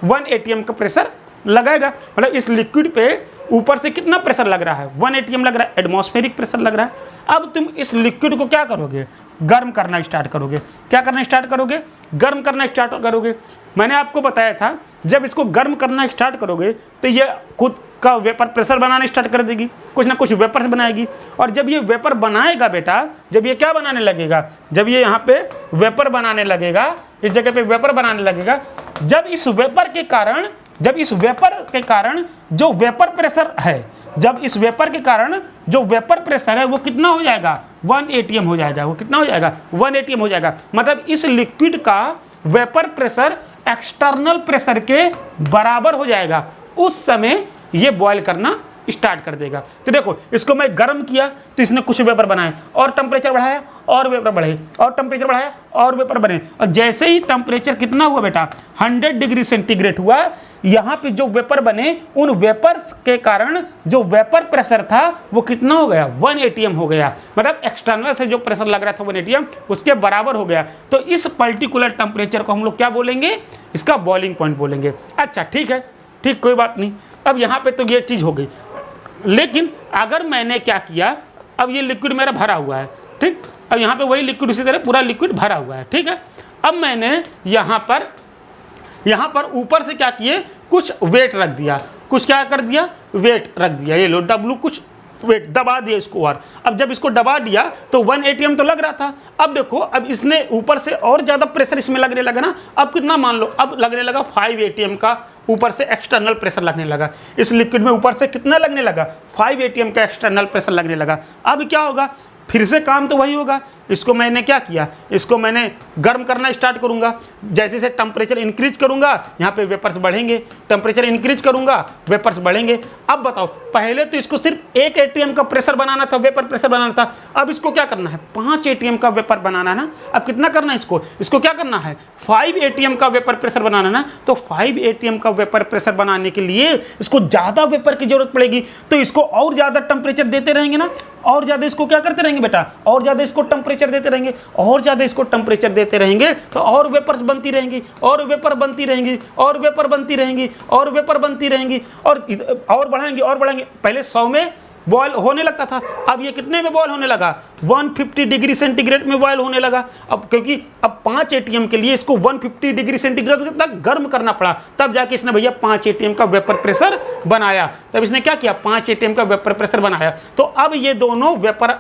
1 atm का प्रेशर लगाएगा। मतलब इस लिक्विड पे ऊपर से कितना प्रेशर लग रहा है, 1 atm लग रहा है, एटमॉस्फेरिक प्रेशर लग रहा है। अब तुम इस लिक्विड को क्या करोगे, गर्म करना स्टार्ट करोगे। क्या करना स्टार्ट करोगे, गर्म करना स्टार्ट करोगे। मैंने आपको बताया था जब इसको गर्म करना स्टार्ट करोगे तो ये खुद का वेपर प्रेशर बनाना स्टार्ट कर देगी, कुछ ना कुछ वेपर बनाएगी। और जब ये वेपर बनाएगा बेटा, जब ये क्या बनाने लगेगा, जब ये यहाँ पे वेपर बनाने लगेगा, इस जगह पे वेपर बनाने लगेगा, जब इस वेपर के कारण जो वेपर प्रेशर है, जब इस वेपर के कारण जो वेपर प्रेशर है वो कितना हो जाएगा, 1 atm हो जाएगा। वो कितना हो जाएगा, 1 atm हो जाएगा। मतलब इस लिक्विड का वेपर प्रेशर एक्सटर्नल प्रेशर के बराबर हो जाएगा। उस समय ये बॉयल करना स्टार्ट कर देगा। तो देखो इसको मैं गर्म किया तो इसने कुछ वेपर बनाए, और टेम्परेचर बढ़ाया और वेपर बढ़े, और टेम्परेचर बढ़ाया और वेपर बने। और जैसे ही टेम्परेचर कितना हुआ बेटा, 100 डिग्री सेंटीग्रेड हुआ, यहाँ पे जो वेपर बने उन वेपर्स के कारण जो वेपर प्रेशर था वो कितना हो गया, 1 atm हो गया। मतलब एक्सटर्नल से जो प्रेशर लग रहा था 1 atm उसके बराबर हो गया। तो इस पर्टिकुलर टेम्परेचर को हम लोग क्या बोलेंगे, इसका बॉइलिंग पॉइंट बोलेंगे। अच्छा ठीक है, ठीक, कोई बात नहीं। अब यहाँ पे तो ये चीज़ हो गई, लेकिन अगर मैंने क्या किया, अब ये लिक्विड मेरा भरा हुआ है, ठीक, अब यहाँ पे वही लिक्विड उसी तरह पूरा लिक्विड भरा हुआ है, ठीक है। अब मैंने यहाँ पर ऊपर से क्या किए, कुछ वेट रख दिया, कुछ क्या कर दिया, वेट रख दिया। ये लो W, कुछ वेट दबा दिया इसको। और अब जब इसको दबा दिया तो 1 atm तो लग रहा था। अब देखो, अब इसने ऊपर से और ज़्यादा प्रेशर इसमें लगने लगा ना। अब कितना मान लो, अब लगने लगा 5 atm का ऊपर से एक्सटर्नल प्रेशर लगने लगा। इस लिक्विड में ऊपर से कितना लगने लगा, 5 atm का एक्सटर्नल प्रेशर लगने लगा। अब क्या होगा, फिर से काम तो वही होगा। इसको मैंने क्या किया, इसको मैंने गर्म करना स्टार्ट करूंगा। जैसे जैसे टेम्परेचर इंक्रीज करूंगा यहाँ पे वेपर्स बढ़ेंगे, टेम्परेचर इंक्रीज करूंगा वेपर्स बढ़ेंगे। अब बताओ, पहले तो इसको सिर्फ 1 atm का प्रेशर बनाना था, वेपर प्रेशर बनाना था। अब इसको क्या करना है, 5 atm का वेपर बनाना है ना। अब कितना करना है इसको क्या करना है, 5 atm का वेपर प्रेशर बनाना ना। तो 5 atm का वेपर प्रेशर बनाने के लिए इसको ज़्यादा वेपर की जरूरत पड़ेगी। तो इसको और ज़्यादा टेम्परेचर देते रहेंगे ना, और ज़्यादा इसको क्या करते रहेंगे बेटा, और ज़्यादा इसको टेम्परेचर देते रहेंगे, और ज़्यादा इसको टेम्परेचर देते रहेंगे तो और वेपर्स बनती रहेंगी, और वेपर बनती रहेंगी, और वेपर बनती रहेंगी, और वेपर बनती रहेंगी, और बढ़ेंगे। पहले 100 में बॉयल होने लगता था, अब ये कितने में बॉयल होने लगा, 150 डिग्री सेंटीग्रेड में बॉयल होने लगा। अब क्योंकि अब 5 atm के लिए इसको 150 डिग्री सेंटीग्रेड तक गर्म करना पड़ा, तब जाके इसने भैया 5 atm का वेपर प्रेशर बनाया। तब इसने क्या किया, 5 atm का वेपर प्रेशर बनाया। तो अब ये दोनों वेपर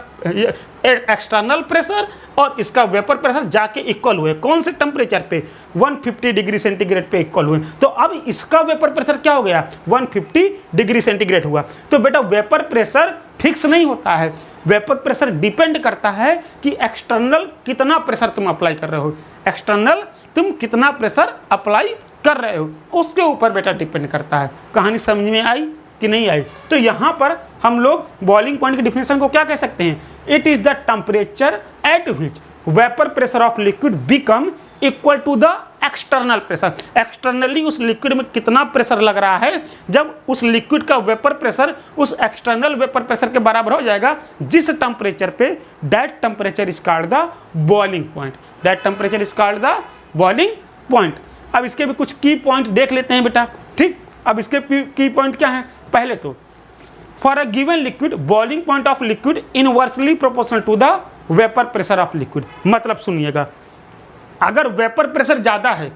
एक्सटर्नल प्रेशर और इसका वेपर प्रेशर जाके इक्वल हुए, कौन से टेम्परेचर पे, 150 डिग्री सेंटीग्रेड पे इक्वल हुए। तो अब इसका वेपर प्रेशर क्या हो गया, 150 डिग्री सेंटीग्रेड हुआ। तो बेटा वेपर प्रेशर फिक्स नहीं होता है, वेपर प्रेशर डिपेंड करता है कि एक्सटर्नल कितना प्रेशर तुम अप्लाई कर रहे हो, एक्सटर्नल तुम कितना प्रेशर अप्लाई कर रहे हो, उसके ऊपर बेटा डिपेंड करता है। कहानी समझ में आई कि नहीं आई। तो यहाँ पर हम लोग बॉइलिंग पॉइंट की डिफिनेशन को क्या कह सकते हैं, it is the temperature at which vapour pressure of liquid become equal to the external pressure. Externally उस लिक्विड में कितना प्रेशर लग रहा है, जब उस लिक्विड का वेपर प्रेशर उस एक्सटर्नल वेपर प्रेशर के बराबर हो जाएगा, जिस टेम्परेचर पे that temperature is called the boiling point, that temperature is called the boiling point. अब इसके भी कुछ की पॉइंट देख लेते हैं बेटा, ठीक। अब इसके की पॉइंट क्या है, पहले तो for a given liquid boiling point of liquid inversely proportional to the vapour pressure of liquid. मतलब सुनिएगा, अगर वेपर प्रेशर ज़्यादा है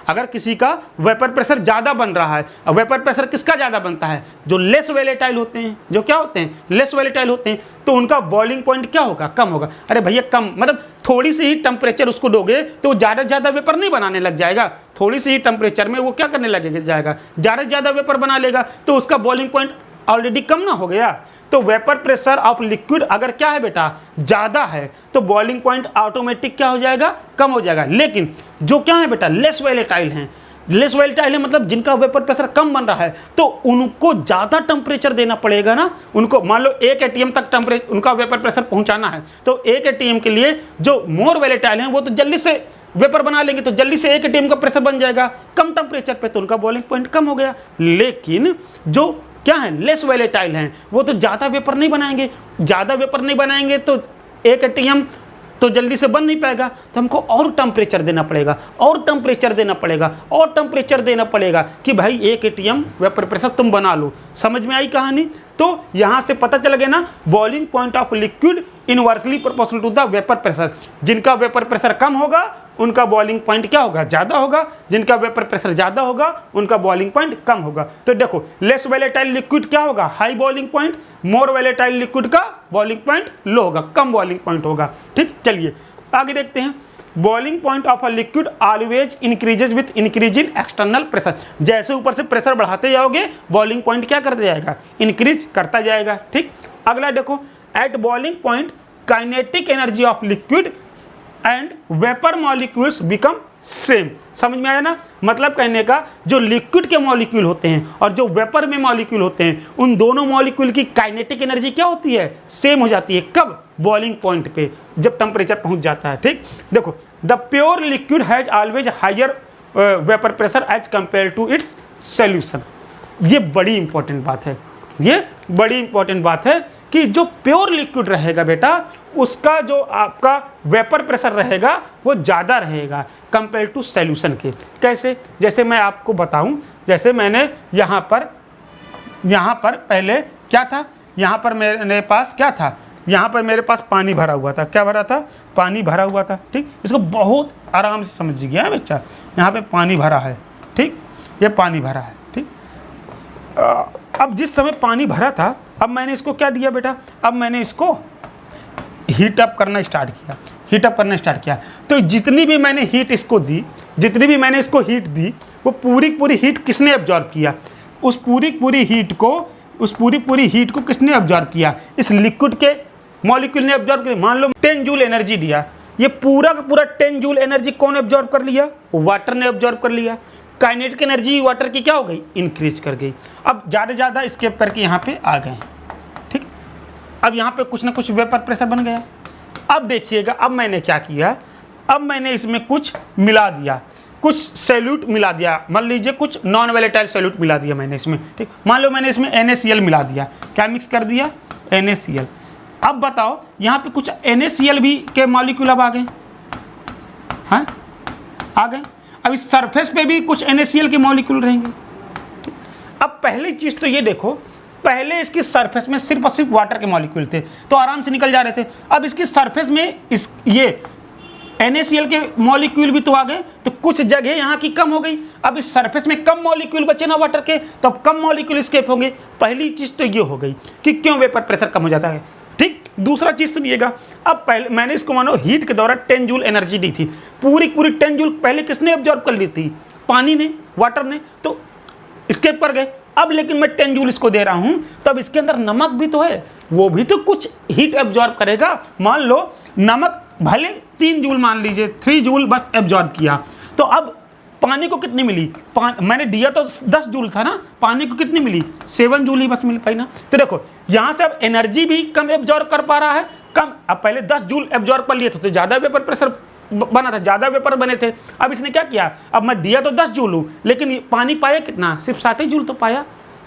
अगर किसी का वेपर प्रेशर ज़्यादा बन रहा है, वेपर प्रेशर किसका ज़्यादा बनता है, जो लेस वोलेटाइल होते हैं, जो क्या होते हैं, लेस वोलेटाइल होते हैं, तो उनका बॉइलिंग पॉइंट क्या होगा, कम होगा। अरे भैया कम मतलब थोड़ी सी ही टेम्परेचर उसको दोगे तो वो ज़्यादा से ज़्यादा वेपर नहीं बनाने लग जाएगा, थोड़ी सी ही टेम्परेचर में वो क्या करने लगेगा जाएगा, ज़्यादा से ज़्यादा वेपर बना लेगा, तो उसका बॉइलिंग पॉइंट ऑलरेडी कम ना हो गया। तो वेपर प्रेशर ऑफ लिक्विड अगर क्या है बेटा, ज़्यादा है, तो बॉइलिंग पॉइंट ऑटोमेटिक क्या हो जाएगा, कम हो जाएगा। लेकिन जो क्या है बेटा, लेस वोलेटाइल हैं, लेस वोलेटाइल है मतलब जिनका वेपर प्रेशर कम बन रहा है, तो उनको ज़्यादा टेम्परेचर देना पड़ेगा ना। उनको मान लो 1 atm तक टेम्परेचर उनका वेपर प्रेशर पहुंचाना है, तो 1 atm के लिए जो मोर वोलेटाइल हैं वो तो जल्दी से वेपर बना लेंगे, तो जल्दी से 1 atm का प्रेशर बन जाएगा कम टेम्परेचर पे, तो उनका बॉइलिंग पॉइंट कम हो गया। लेकिन जो क्या है, लेस वोलेटाइल हैं, वो तो ज़्यादा वेपर नहीं बनाएंगे, ज़्यादा वेपर नहीं बनाएंगे तो 1 atm तो जल्दी से बन नहीं पाएगा, तो हमको और टेम्परेचर देना पड़ेगा, और टेम्परेचर देना पड़ेगा, और टेम्परेचर देना पड़ेगा कि भाई 1 atm वेपर प्रेशर तुम बना लो। समझ में आई कहानी? तो यहाँ से पता चल गया ना, boiling point of liquid inversely proportional to the vapour pressure. जिनका वेपर प्रेशर कम होगा उनका बॉइलिंग पॉइंट क्या होगा? ज़्यादा होगा। जिनका वेपर प्रेशर ज़्यादा होगा उनका बॉइलिंग पॉइंट कम होगा। तो देखो, लेस वोलेटाइल लिक्विड क्या होगा? High boiling point. More volatile liquid का बॉइलिंग पॉइंट लो होगा, कम बॉइलिंग पॉइंट होगा। ठीक, चलिए आगे देखते हैं। Boiling point of a liquid always increases with increase in external pressure. जैसे ऊपर से प्रेशर बढ़ाते जाओगे बॉइलिंग पॉइंट क्या करता जाएगा? इंक्रीज करता जाएगा। ठीक, अगला देखो, at boiling point kinetic energy of liquid and vapour molecules become same. समझ में आया ना? मतलब कहने का, जो लिक्विड के मॉलिक्यूल होते हैं और जो वेपर में मॉलिक्यूल होते हैं, उन दोनों मॉलिक्यूल की काइनेटिक एनर्जी क्या होती है? सेम हो जाती है। कब? बॉइलिंग पॉइंट पे, जब टेम्परेचर पहुंच जाता है। ठीक, देखो, the pure liquid has always higher vapour pressure as compare to its solution. ये बड़ी इंपॉर्टेंट बात है, ये बड़ी इंपॉर्टेंट बात है कि जो प्योर लिक्विड रहेगा बेटा, उसका जो आपका वेपर प्रेशर रहेगा वो ज़्यादा रहेगा कंपेयर टू सॉल्यूशन के। कैसे? जैसे मैं आपको बताऊं, जैसे मैंने यहाँ पर पहले क्या था, यहाँ पर मेरे पास क्या था, यहाँ पर मेरे पास पानी भरा हुआ था। क्या भरा था? पानी भरा हुआ था। ठीक, इसको बहुत आराम से समझ गया बच्चा। यहाँ पे पानी भरा है। ठीक, ये पानी भरा है। ठीक, अब जिस समय पानी भरा था, अब मैंने इसको क्या दिया बेटा? अब मैंने इसको हीट अप करना स्टार्ट किया, हीट अप करना स्टार्ट किया। तो जितनी भी मैंने हीट इसको दी, जितनी भी मैंने इसको हीट दी, वो पूरी हीट किसने एब्जॉर्ब किया? उस पूरी हीट को किसने एब्जॉर्ब किया? इस लिक्विड के मॉलिक्यूल ने एब्जॉर्ब किया। मान लो 10 जूल एनर्जी दिया, ये पूरा का पूरा 10 जूल एनर्जी कौन एब्जॉर्ब कर लिया? वाटर ने एब्जॉर्ब कर लिया। काइनेटिक एनर्जी वाटर की क्या हो गई? इंक्रीज कर गई। अब ज़्यादा स्केप करके यहाँ पे आ गए। ठीक, अब यहाँ पे कुछ ना कुछ वेपर प्रेशर बन गया। अब देखिएगा, अब मैंने क्या किया, अब मैंने इसमें कुछ मिला दिया, कुछ सैल्यूट मिला दिया। मान लीजिए कुछ नॉन वोलेटाइल सैल्यूट मिला दिया मैंने इसमें। ठीक, मान लो मैंने इसमें NaCl मिला दिया। क्या मिक्स कर दिया? NaCl। अब बताओ, यहाँ पे कुछ NaCl भी के मॉलिक्यूल अब आ गए। हाँ, आ गए। अब इस सरफेस पे भी कुछ NaCl के मॉलिक्यूल रहेंगे। ठीक, अब पहली चीज़ तो ये देखो, पहले इसकी सरफेस में सिर्फ और सिर्फ वाटर के मॉलिक्यूल थे, तो आराम से निकल जा रहे थे। अब इसकी सरफेस में ये NaCl के मॉलिक्यूल भी तो आ गए, तो कुछ जगह यहाँ की कम हो गई। अब इस सरफेस में कम मॉलिक्यूल बचे ना वाटर के, तो अब कम मॉलिक्यूल एस्केप होंगे। पहली चीज़ तो ये हो गई कि क्यों वेपर प्रेशर कम हो जाता है। ठीक, दूसरा चीज़ सुनिएगा, अब पहले मैंने इसको मानो हीट के दौरान 10 जूल एनर्जी दी थी। पूरी 10 जूल पहले किसने एब्जॉर्ब कर ली थी? पानी ने, वाटर ने, तो एस्केप कर गए। अब लेकिन मैं 10 जूल इसको दे रहा हूं, तब इसके अंदर नमक भी तो है, वो भी तो कुछ हीट एब्जॉर्ब करेगा। मान लो नमक भले 3 जूल, मान लीजिए 3 जूल बस एब्जॉर्ब किया, तो अब पानी को कितनी मिली? मैंने दिया तो 10 जूल था ना, पानी को कितनी मिली? 7 जूल ही बस मिल पाई ना। तो देखो यहाँ से अब एनर्जी भी कम एब्जॉर्ब कर पा रहा है, कम। अब पहले 10 जूल एब्जॉर्ब कर लिए थे तो ज़्यादा वेपर प्रेशर बना था, ज़्यादा वेपर बने थे। अब इसने क्या किया, अब मैं दिया तो 10 जूल हूँ, लेकिन पानी पाया कितना? सिर्फ 7 ही जूल तो पाया।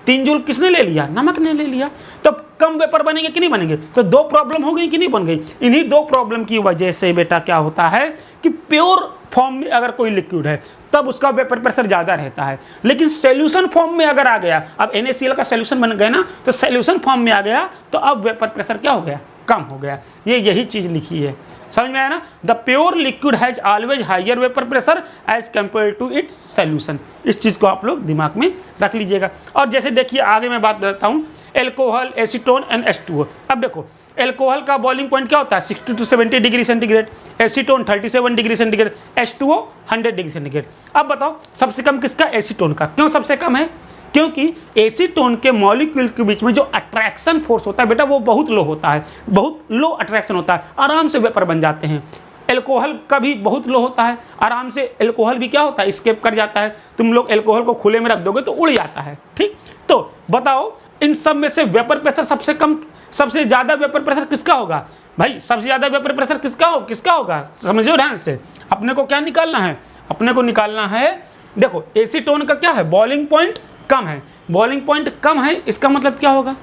3 जूल किसने ले लिया? नमक ने ले लिया। तो कम वेपर बनेंगे कि नहीं बनेंगे? तो 2 प्रॉब्लम हो गई कि नहीं बन गई? इन्हीं 2 प्रॉब्लम की वजह से बेटा क्या होता है कि प्योर फॉर्म में अगर कोई लिक्विड है तब उसका वेपर प्रेशर ज़्यादा रहता है, लेकिन सॉल्यूशन फॉर्म में अगर आ गया, अब NaCl का सॉल्यूशन बन गया ना, तो सॉल्यूशन फॉर्म में आ गया, तो अब वेपर प्रेशर क्या हो गया? कम हो गया। यही चीज़ लिखी है, समझ में आया ना? The pure liquid has always higher vapour pressure as compare to its solution. इस चीज़ को आप लोग दिमाग में रख लीजिएगा। और जैसे देखिए आगे मैं बात बताता हूँ, एल्कोहल, एसीटोन एंड H2O। अब देखो, एल्कोहल का बॉइलिंग पॉइंट क्या होता है? 60 to 70 degree centigrade. Acetone 37 degree centigrade. H2O 100 degree centigrade. अब बताओ सबसे कम किसका? एसीटोन का। क्यों सबसे कम है? क्योंकि एसीटोन के मॉलिक्यूल के बीच में जो अट्रैक्शन फोर्स होता है बेटा, वो बहुत लो होता है, बहुत लो अट्रैक्शन होता है, आराम से वेपर बन जाते हैं। एल्कोहल का भी बहुत लो होता है, आराम से एल्कोहल भी क्या होता है? एस्केप कर जाता है। तुम लोग एल्कोहल को खुले में रख दोगे तो उड़ जाता है। ठीक, तो बताओ इन सब में से वेपर प्रेशर सबसे कम, सबसे ज़्यादा वेपर प्रेशर किसका होगा? भाई सबसे ज़्यादा वेपर प्रेशर किसका होगा? समझो ध्यान से। अपने को क्या निकालना है? अपने को निकालना है, देखो एसीटोन का क्या है? बॉइलिंग पॉइंट कम है। बॉइलिंग पॉइंट कम है, इसका मतलब क्या होगा?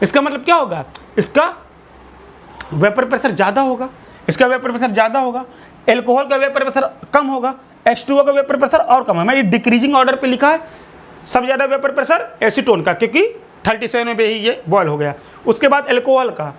इसका मतलब क्या होगा? इसका वेपर प्रेशर ज़्यादा होगा। इसका वेपर प्रेशर ज़्यादा होगा, एल्कोहल का वेपर प्रेशर कम होगा, H2O का वेपर प्रेशर और कम है। मैं ये डिक्रीजिंग ऑर्डर पे लिखा है। सबसे ज़्यादा वेपर प्रेशर एसीटोन का, क्योंकि 37 में ही ये बॉयल हो गया। उसके बाद एल्कोहल का।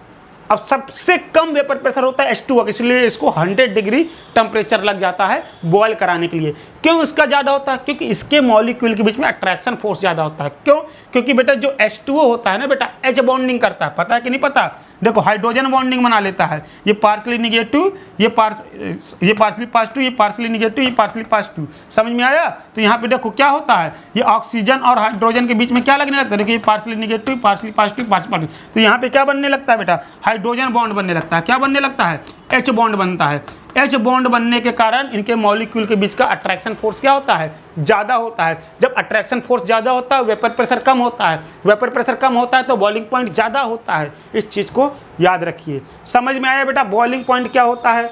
अब सबसे कम वेपर प्रेशर होता है H2O, इसलिए इसको 100 डिग्री टेम्परेचर लग जाता है बॉयल कराने के लिए। क्यों इसका ज़्यादा होता है? क्योंकि इसके मॉलिक्यूल के बीच में अट्रैक्शन फोर्स ज़्यादा होता है। क्यों? क्योंकि बेटा जो H2O होता है ना बेटा, H बॉन्डिंग करता है, पता है कि नहीं पता? देखो हाइड्रोजन बॉन्डिंग बना लेता है, ये पार्सली निगेटिव, ये पार्सली पॉजिटिव, ये पार्सली निगेटिव, ये पार्सली पॉजिटिव। समझ में आया? तो यहाँ पे देखो क्या होता है, ये ऑक्सीजन और हाइड्रोजन के बीच में क्या लगने लगता है? देखो ये partially negative, partially positive, partially positive. तो यहाँ पे क्या बनने लगता है बेटा? हाइड्रोजन बॉन्ड बनने लगता है। क्या बनने लगता है? H बॉन्ड बनता है। H बॉन्ड बनने के कारण इनके मॉलिक्यूल के बीच का अट्रैक्शन फोर्स क्या होता है? ज़्यादा होता है। जब अट्रैक्शन फोर्स ज़्यादा होता है, वेपर प्रेशर कम होता है। वेपर प्रेशर कम होता है तो बॉइलिंग पॉइंट ज़्यादा होता है। इस चीज़ को याद रखिए। समझ में आया बेटा बॉइलिंग पॉइंट क्या होता है?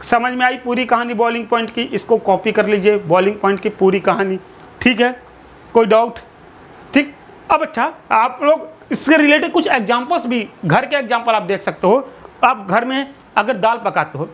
समझ में आई पूरी कहानी बॉइलिंग पॉइंट की? इसको कॉपी कर लीजिए, बॉइलिंग पॉइंट की पूरी कहानी। ठीक है, कोई डाउट? ठीक। अब अच्छा, आप लोग इससे रिलेटेड कुछ एग्जाम्पल्स भी, घर के एग्जाम्पल आप देख सकते हो। आप घर में अगर दाल पकाते हो,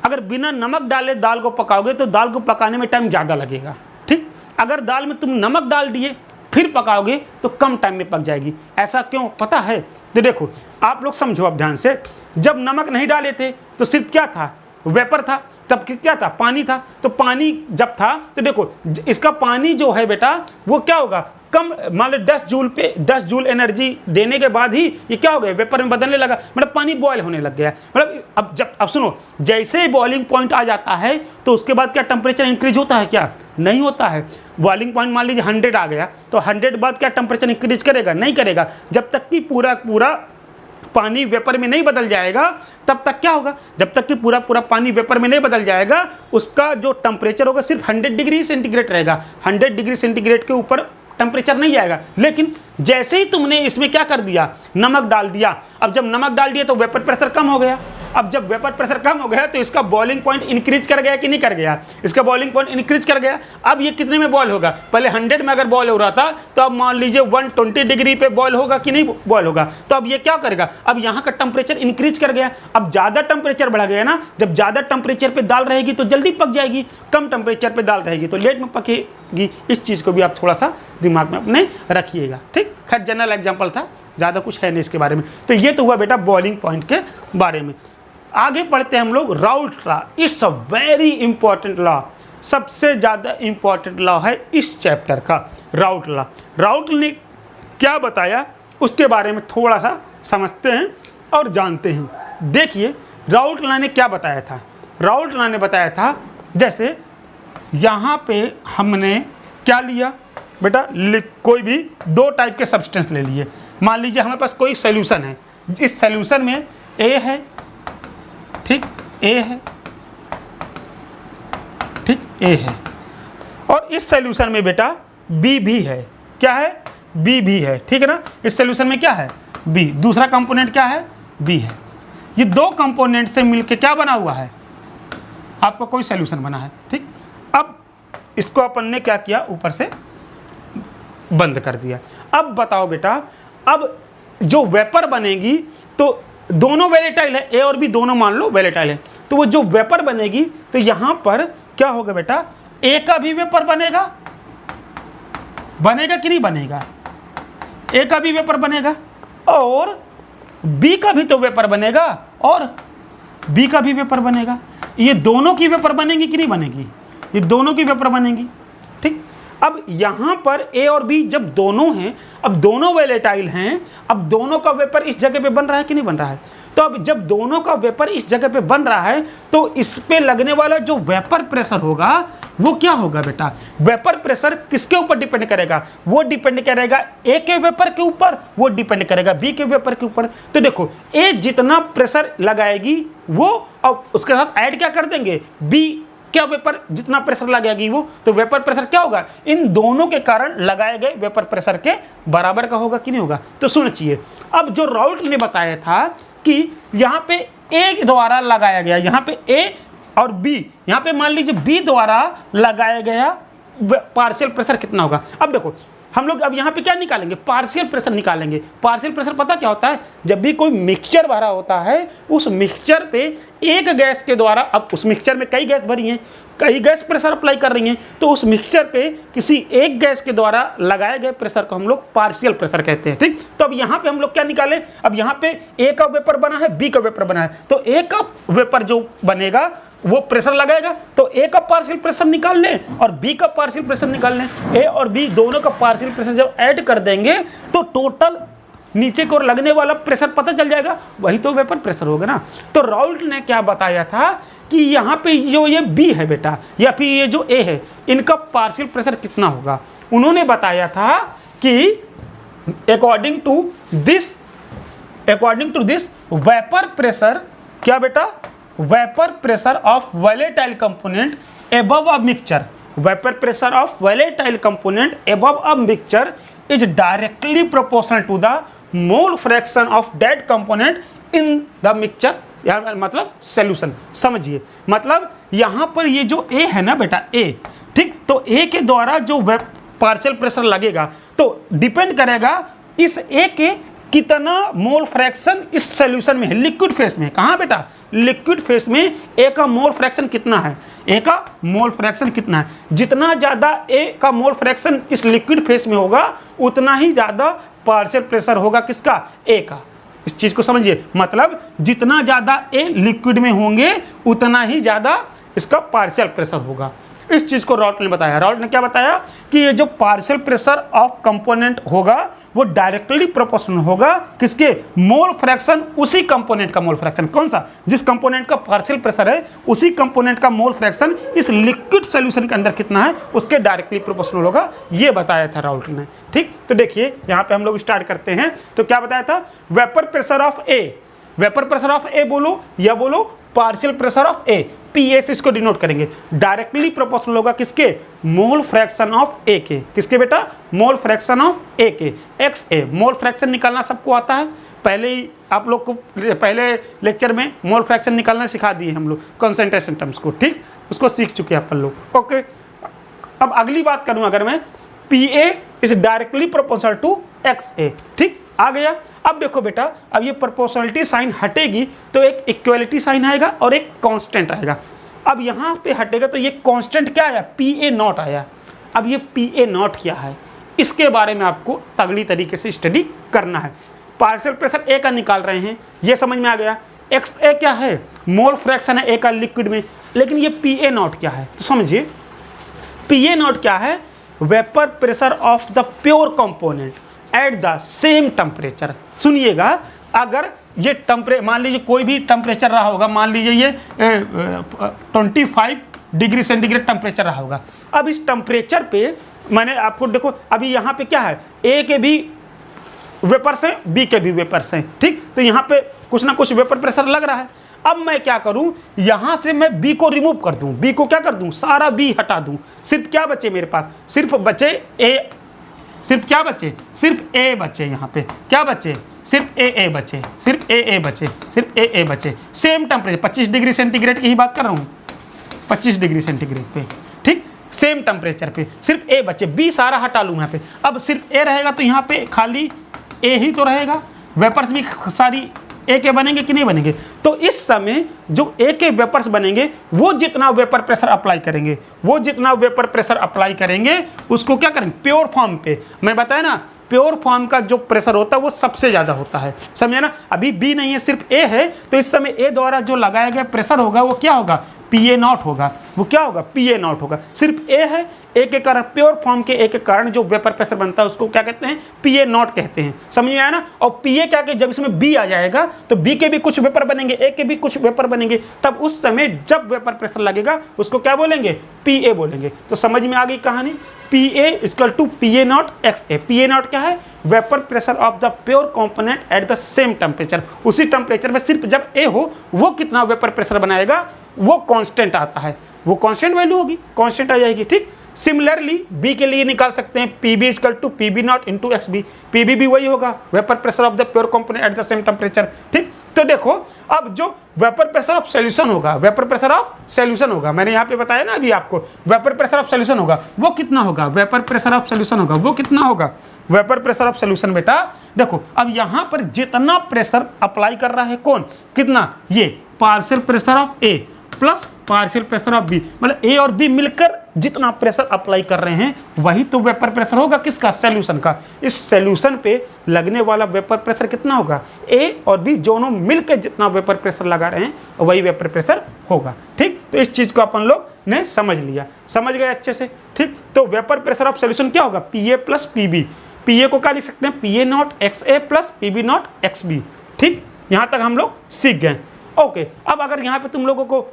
अगर बिना नमक डाले दाल को पकाओगे तो दाल को पकाने में टाइम ज़्यादा लगेगा। ठीक। अगर दाल में तुम नमक डाल दिए फिर पकाओगे तो कम टाइम में पक जाएगी। ऐसा क्यों पता है? तो देखो आप लोग समझो अब ध्यान से। जब नमक नहीं डाले थे तो सिर्फ क्या था? वेपर था। तब क्या था? पानी था। तो पानी जब था तो देखो इसका पानी जो है बेटा वो क्या होगा? कम, मान लो 10 जूल एनर्जी देने के बाद ही ये क्या हो गया? वेपर में बदलने लगा, मतलब पानी बॉयल होने लग गया। मतलब अब सुनो, जैसे ही बॉइलिंग पॉइंट आ जाता है तो उसके बाद क्या टेम्परेचर इंक्रीज होता है? क्या नहीं होता है। बॉइलिंग पॉइंट मान लीजिए 100 आ गया तो 100 बाद क्या टेम्परेचर इंक्रीज करेगा? नहीं करेगा। जब तक कि पूरा पानी वेपर में नहीं बदल जाएगा तब तक क्या होगा? जब तक कि पूरा पानी वेपर में नहीं बदल जाएगा उसका जो टेम्परेचर होगा सिर्फ 100 डिग्री सेंटीग्रेड रहेगा। 100 डिग्री सेंटीग्रेड के ऊपर टेम्परेचर नहीं जाएगा। लेकिन जैसे ही तुमने इसमें क्या कर दिया? नमक डाल दिया। अब जब नमक डाल दिया तो वेपर प्रेशर कम हो गया। अब जब वेपर प्रेशर कम हो गया तो इसका बॉइलिंग पॉइंट इंक्रीज कर गया कि नहीं कर गया? इसका बॉइलिंग पॉइंट इंक्रीज कर गया। अब ये कितने में बॉयल होगा? पहले 100 में अगर बॉयल हो रहा था तो अब मान लीजिए 120 डिग्री पे बॉयल होगा कि नहीं बॉयल होगा? तो अब ये क्या करेगा? अब यहाँ का टेम्परेचर इंक्रीज कर गया। अब ज़्यादा टेम्परेचर बढ़ा गया ना। जब ज़्यादा टेम्परेचर पर दाल रहेगी तो जल्दी पक जाएगी, कम टेम्परेचर पर दाल रहेगी तो लेट में पकेगी। इस चीज़ को भी आप थोड़ा सा दिमाग में अपने रखिएगा। ठीक। खैर जनरल एग्जाम्पल था, ज़्यादा कुछ है नहीं इसके बारे में। तो ये तो हुआ बेटा बॉइलिंग पॉइंट के बारे में। आगे पढ़ते हैं हम लोग Raoult law. It's a very important law, सबसे ज़्यादा इंपॉर्टेंट लॉ है इस चैप्टर का राउल्ट लॉ। राउल्ट ने क्या बताया उसके बारे में थोड़ा सा समझते हैं और जानते हैं। देखिए राउल्ट लॉ ने क्या बताया था। राउल्ट लॉ ने बताया था, जैसे यहाँ पे हमने क्या लिया बेटा? कोई भी 2 टाइप के सब्सटेंस ले लिए। मान लीजिए हमारे पास कोई सोल्यूशन है, इस सोल्यूशन में ए है, ठीक, ए है, ठीक, ए है, और इस सोल्यूशन में बेटा बी भी है। क्या है? बी भी है। ठीक है ना। इस सोल्यूशन में क्या है? बी। दूसरा कंपोनेंट क्या है? बी है। ये 2 कंपोनेंट से मिलके क्या बना हुआ है? आपका कोई सोल्यूशन बना है। ठीक। अब इसको अपन ने क्या किया? ऊपर से बंद कर दिया। अब बताओ बेटा, अब जो वेपर बनेगी तो दोनों वैलेटाइल है, ए और बी दोनों मान लो वैलेटाइल है, तो वो जो वेपर बनेगी तो यहां पर क्या होगा बेटा? ए का भी वेपर बनेगा, बनेगा कि नहीं बनेगा? ए का भी वेपर बनेगा और बी का भी तो वेपर बनेगा और बी का भी वेपर बनेगा। ये दोनों की वेपर बनेगी कि नहीं बनेगी? ये दोनों की वेपर बनेगी। ठीक। अब यहां पर ए और बी जब दोनों हैं, अब दोनों वैलेटाइल हैं, अब दोनों का वेपर इस जगह पे बन रहा है कि नहीं बन रहा है? तो अब जब दोनों का वेपर इस जगह पे बन रहा है तो इस पे लगने वाला जो वेपर प्रेशर होगा वो क्या होगा बेटा? वेपर प्रेशर किसके ऊपर डिपेंड करेगा? वो डिपेंड करेगा ए के वेपर के ऊपर, वो डिपेंड करेगा बी के वेपर के ऊपर। तो देखो ए जितना प्रेशर लगाएगी वो, और उसके साथ ऐड क्या कर देंगे? बी क्या वेपर जितना प्रेशर लगाएगी वो, तो वेपर प्रेशर क्या होगा? इन दोनों के कारण लगाए गए वेपर प्रेशर के बराबर का होगा कि नहीं होगा? तो सुनिए, अब जो राउल्ट ने बताया था कि यहाँ पे ए द्वारा लगाया गया, यहाँ पे ए और बी, यहाँ पे मान लीजिए बी द्वारा लगाया गया पार्शियल प्रेशर कितना होगा? अब देखो हम लोग अब यहाँ पे क्या निकालेंगे? पार्शियल प्रेशर निकालेंगे। पार्शियल प्रेशर पता क्या होता है? जब भी कोई मिक्सचर भरा होता है उस मिक्सचर पे एक गैस के द्वारा, अब उस मिक्सचर में कई गैस भरी हैं, कई गैस प्रेशर अप्लाई कर रही हैं, तो उस मिक्सचर पे किसी एक गैस के द्वारा लगाए गए प्रेशर को हम लोग पार्शियल प्रेशर कहते हैं। ठीक, तो अब यहाँ पे हम लोग क्या निकालें, अब यहाँ पे ए का वेपर बना है, बी का वेपर बना है, तो ए का वेपर जो बनेगा वो प्रेशर लगाएगा, तो ए का पार्शियल प्रेशर निकाल लें और बी का पार्शियल प्रेशर निकाल लें। ए और बी दोनों का पार्शियल प्रेशर जब ऐड कर देंगे तो टोटल नीचे की ओर लगने वाला प्रेशर पता चल जाएगा, वही तो वेपर प्रेशर होगा ना। तो राउल्ट ने क्या बताया था कि यहाँ पे जो ये बी है बेटा या फिर ये जो ए है, इनका पार्शियल प्रेशर कितना होगा। उन्होंने बताया था कि according to this vapour pressure, क्या बेटा, vapour pressure of volatile component above a mixture, vapor pressure of volatile component above a mixture is directly proportional to the mole fraction of that component in the mixture, यार मतलब सॉल्यूशन। समझिए, मतलब यहाँ पर ये जो A है ना बेटा, A, ठीक, तो A के द्वारा जो पार्शियल प्रेशर लगेगा तो डिपेंड करेगा इस A के कितना मोल फ्रैक्शन इस सॉल्यूशन में है, लिक्विड फेस में। कहाँ बेटा, लिक्विड फेस में ए का मोल फ्रैक्शन कितना है, ए का मोल फ्रैक्शन कितना है। जितना ज़्यादा ए का मोल फ्रैक्शन इस लिक्विड फेस में होगा उतना ही ज़्यादा पार्शियल प्रेशर होगा किसका, ए का। इस चीज़ को समझिए, मतलब जितना ज़्यादा ए लिक्विड में होंगे उतना ही ज़्यादा इसका पार्शियल प्रेशर होगा। इस चीज़ को राउल्ट ने बताया। राउल्ट ने क्या बताया कि ये जो पार्शियल प्रेशर ऑफ कंपोनेंट होगा वो डायरेक्टली प्रोपोर्शनल होगा किसके, मोल फ्रैक्शन, उसी कंपोनेंट का मोल फ्रैक्शन। कौन सा, जिस कंपोनेंट का पार्शियल प्रेशर है उसी कंपोनेंट का मोल फ्रैक्शन इस लिक्विड सॉल्यूशन के अंदर कितना है उसके डायरेक्टली प्रोपोर्शनल होगा, ये बताया था राउल्ट ने। ठीक, तो देखिए यहाँ पे हम लोग स्टार्ट करते हैं। तो क्या बताया था, vapour pressure of A, vapour pressure of A बोलो या बोलो partial pressure of A, P A से इसको डिनोट करेंगे, डायरेक्टली प्रोपोर्शनल होगा किसके, मोल फ्रैक्शन ऑफ ए के। किसके बेटा, मोल फ्रैक्शन ऑफ ए के, एक्स ए। मोल फ्रैक्शन निकालना सबको आता है, पहले ही आप लोग को पहले लेक्चर में मोल फ्रैक्शन निकालना सिखा दिए हम लोग, कंसंट्रेशन टर्म्स को। ठीक, उसको सीख चुके हैं अपन लोग। ओके, अब अगली बात करूँ अगर मैं, P A is directly proportional to X A. ठीक, आ गया। अब देखो बेटा, अब ये प्रोपोर्शनलिटी साइन हटेगी तो एक इक्वलिटी साइन आएगा और एक कांस्टेंट आएगा। अब यहाँ पे हटेगा तो ये कांस्टेंट क्या आया, पी ए नॉट आया। अब ये पी ए नॉट क्या है, इसके बारे में आपको तगड़ी तरीके से स्टडी करना है। पार्शियल प्रेशर ए का निकाल रहे हैं, ये समझ में आ गया। एक्स ए क्या है, मोल फ्रैक्शन है ए का लिक्विड में, लेकिन ये पी ए नॉट क्या है, तो समझिए पी ए नॉट क्या है, vapour pressure of the pure component at the same temperature. सुनिएगा, अगर ये मान लीजिए कोई भी टेम्परेचर रहा होगा, मान लीजिए ये 25 डिग्री सेंटीग्रेड टेम्परेचर रहा होगा। अब इस टेम्परेचर पे मैंने आपको देखो, अभी यहाँ पे क्या है, ए के भी वेपर्स हैं, बी के भी वेपर्स हैं। ठीक, तो यहाँ पे कुछ ना कुछ वेपर प्रेशर लग रहा है। अब मैं क्या करूं, यहां से मैं बी को रिमूव कर दूं, बी को क्या कर दूं, सारा बी हटा दूं। सिर्फ क्या बचे मेरे पास, सिर्फ बचे ए, सिर्फ क्या बचे, सिर्फ ए बचे। यहाँ पे क्या बचे, सिर्फ ए बचे, सिर्फ ए बचे, सिर्फ ए बचे। सेम टेम्परेचर 25 डिग्री सेंटीग्रेड की ही बात कर रहा हूँ, 25 डिग्री सेंटीग्रेड पे। ठीक, सेम टेम्परेचर पे सिर्फ ए बचे, बी सारा हटा लूँ यहाँ पे। अब सिर्फ ए रहेगा तो यहाँ पे खाली ए ही तो रहेगा, वेपर्स भी सारी ए के बनेंगे कि नहीं बनेंगे। तो इस समय जो ए के वेपर्स बनेंगे वो जितना वेपर प्रेशर अप्लाई करेंगे, वो जितना वेपर प्रेशर अप्लाई करेंगे उसको क्या करेंगे, प्योर फॉर्म पे। मैं बताया ना, प्योर फॉर्म का जो प्रेशर होता है वो सबसे ज़्यादा होता है, समझे ना। अभी बी नहीं है, सिर्फ ए है, तो इस समय ए द्वारा जो लगाया गया प्रेशर होगा वो क्या होगा, पी ए नॉट होगा। वो क्या होगा, पी ए नॉट होगा। सिर्फ ए है, ए के कारण, प्योर फॉर्म के ए के कारण जो वेपर प्रेशर बनता है उसको क्या कहते हैं, पी ए नॉट कहते हैं। समझ में आया ना। और पी ए क्या कि जब इसमें बी आ जाएगा तो बी के भी कुछ वेपर बनेंगे, ए के भी कुछ वेपर बनेंगे, तब उस समय जब वेपर प्रेशर लगेगा उसको क्या बोलेंगे, पी ए बोलेंगे। तो समझ में आ गई कहानी। P A equal to P A naught X A. P A naught क्या है, vapour pressure of the pure component at the same temperature. उसी टेम्परेचर में सिर्फ जब ए हो वो कितना वेपर प्रेशर बनाएगा वो कांस्टेंट आता है, वो कांस्टेंट वैल्यू होगी, कांस्टेंट आ जाएगी। ठीक, सिमिलरली बी के लिए निकाल सकते हैं, P B equal to P B naught into X B. P B भी वही होगा, vapour pressure of the pure component at the same temperature. ठीक, तो देखो अब जो वेपर प्रेशर ऑफ सॉल्यूशन होगा, वेपर प्रेशर ऑफ सॉल्यूशन होगा, मैंने यहाँ पे बताया ना अभी आपको, वेपर प्रेशर ऑफ सॉल्यूशन होगा वो कितना होगा, वेपर प्रेशर ऑफ सॉल्यूशन होगा वो कितना होगा, वेपर प्रेशर ऑफ सॉल्यूशन बेटा देखो अब यहाँ पर जितना प्रेशर अप्लाई कर रहा है कौन, कितना, ये partial pressure of A plus partial pressure of B, मतलब ए और बी मिलकर जितना प्रेशर अप्लाई कर रहे हैं वही तो वेपर प्रेशर होगा, किसका, सॉल्यूशन का। इस सॉल्यूशन पे लगने वाला वेपर प्रेशर कितना होगा, ए और बी दोनों मिलकर जितना वेपर प्रेशर लगा रहे हैं वही वेपर प्रेशर होगा। ठीक, तो इस चीज को अपन लोग ने समझ लिया, समझ गए अच्छे से। ठीक, तो वेपर प्रेशर ऑफ सॉल्यूशन क्या होगा, P A plus P B, P A को क्या लिख सकते हैं, P A naught X A plus P B naught X B. ठीक, यहाँ तक हम लोग सीख गए। ओके, अब अगर यहाँ पे तुम लोगों को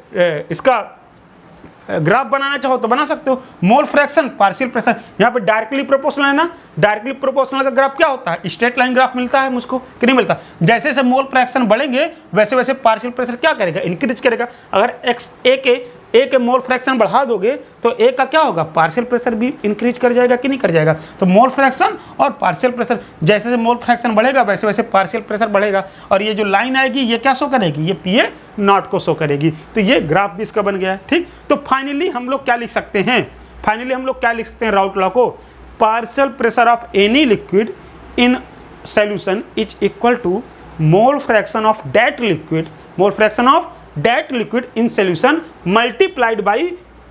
इसका ग्राफ बनाना चाहो तो बना सकते हो, मोल फ्रैक्शन पार्शियल प्रेशर, यहाँ पे डायरेक्टली प्रोपोर्शनल है ना, डायरेक्टली प्रोपोर्शनल का ग्राफ क्या होता है, स्ट्रेट लाइन ग्राफ मिलता है मुझको कि नहीं मिलता। जैसे जैसे मोल फ्रैक्शन बढ़ेंगे वैसे वैसे पार्शियल प्रेशर क्या करेगा, इंक्रीज करेगा। अगर ए के मोल फ्रैक्शन बढ़ा दोगे तो ए का क्या होगा, पार्शियल प्रेशर भी इंक्रीज कर जाएगा कि नहीं कर जाएगा। तो मोल फ्रैक्शन और पार्शियल प्रेशर, जैसे जैसे मोल फ्रैक्शन बढ़ेगा वैसे वैसे पार्शियल प्रेशर बढ़ेगा, और ये जो लाइन आएगी ये क्या शो करेगी, ये पी ए नॉट को शो करेगी। तो ये ग्राफ भी इसका बन गया है। ठीक, तो फाइनली हम लोग क्या लिख सकते हैं, फाइनली हम लोग क्या लिख सकते हैं राउट लॉ को, partial pressure of any liquid in solution is equal to mole fraction of that liquid, mole fraction of that liquid in solution multiplied by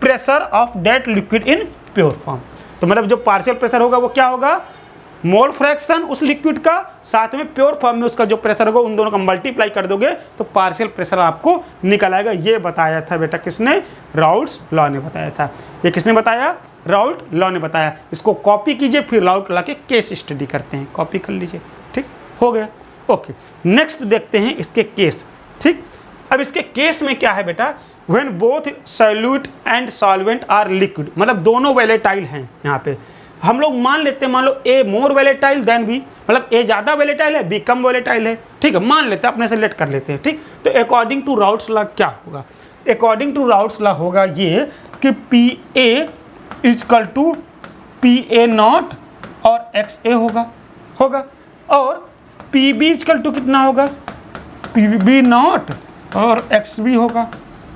pressure of that liquid in pure form। तो मतलब जो पार्शियल प्रेशर होगा वो क्या होगा, मोल फ्रैक्शन उस लिक्विड का साथ में प्योर फॉर्म में उसका जो प्रेशर होगा उन दोनों का मल्टीप्लाई कर दोगे तो पार्शियल प्रेशर आपको निकल आएगा। ये बताया था बेटा किसने, राउल्ट्स लॉ ने बताया था। ये किसने बताया, राउल्ट लॉ ने बताया। इसको कॉपी कीजिए, फिर राउल्ट लॉ के केस स्टडी करते हैं, कॉपी कर लीजिए। ठीक, हो गया। ओके, नेक्स्ट देखते हैं इसके केस। ठीक, अब इसके केस में क्या है बेटा, when both solute and solvent are liquid, मतलब दोनों वोलेटाइल हैं। यहाँ पे हम लोग मान लेते हैं, मान लो ए मोर वोलेटाइल देन बी, मतलब ए ज़्यादा वोलेटाइल है बी कम वोलेटाइल है। ठीक है, मान लेते हैं, अपने से लेट कर लेते हैं। ठीक, तो अकॉर्डिंग टू राउल्ट्स लॉ क्या होगा, अकॉर्डिंग टू राउल्ट्स लॉ होगा ये कि P A equal to P A naught और एक्स ए होगा और पी बी इजकल टू कितना होगा, पी बी नॉट और एक्स भी होगा।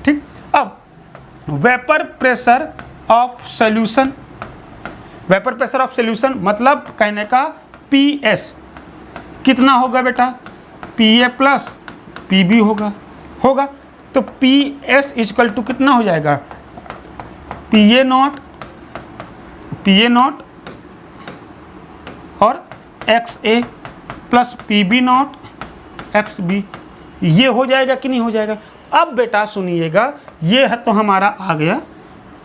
ठीक, अब vapour pressure of solution, vapour pressure of solution मतलब कहने का पी एस कितना होगा बेटा, P A plus P B होगा। तो पी एस इजकल टू कितना हो जाएगा, पी ए नॉट और X A plus P B naught X B, ये हो जाएगा कि नहीं हो जाएगा। अब बेटा सुनिएगा, ये है तो हमारा आ गया।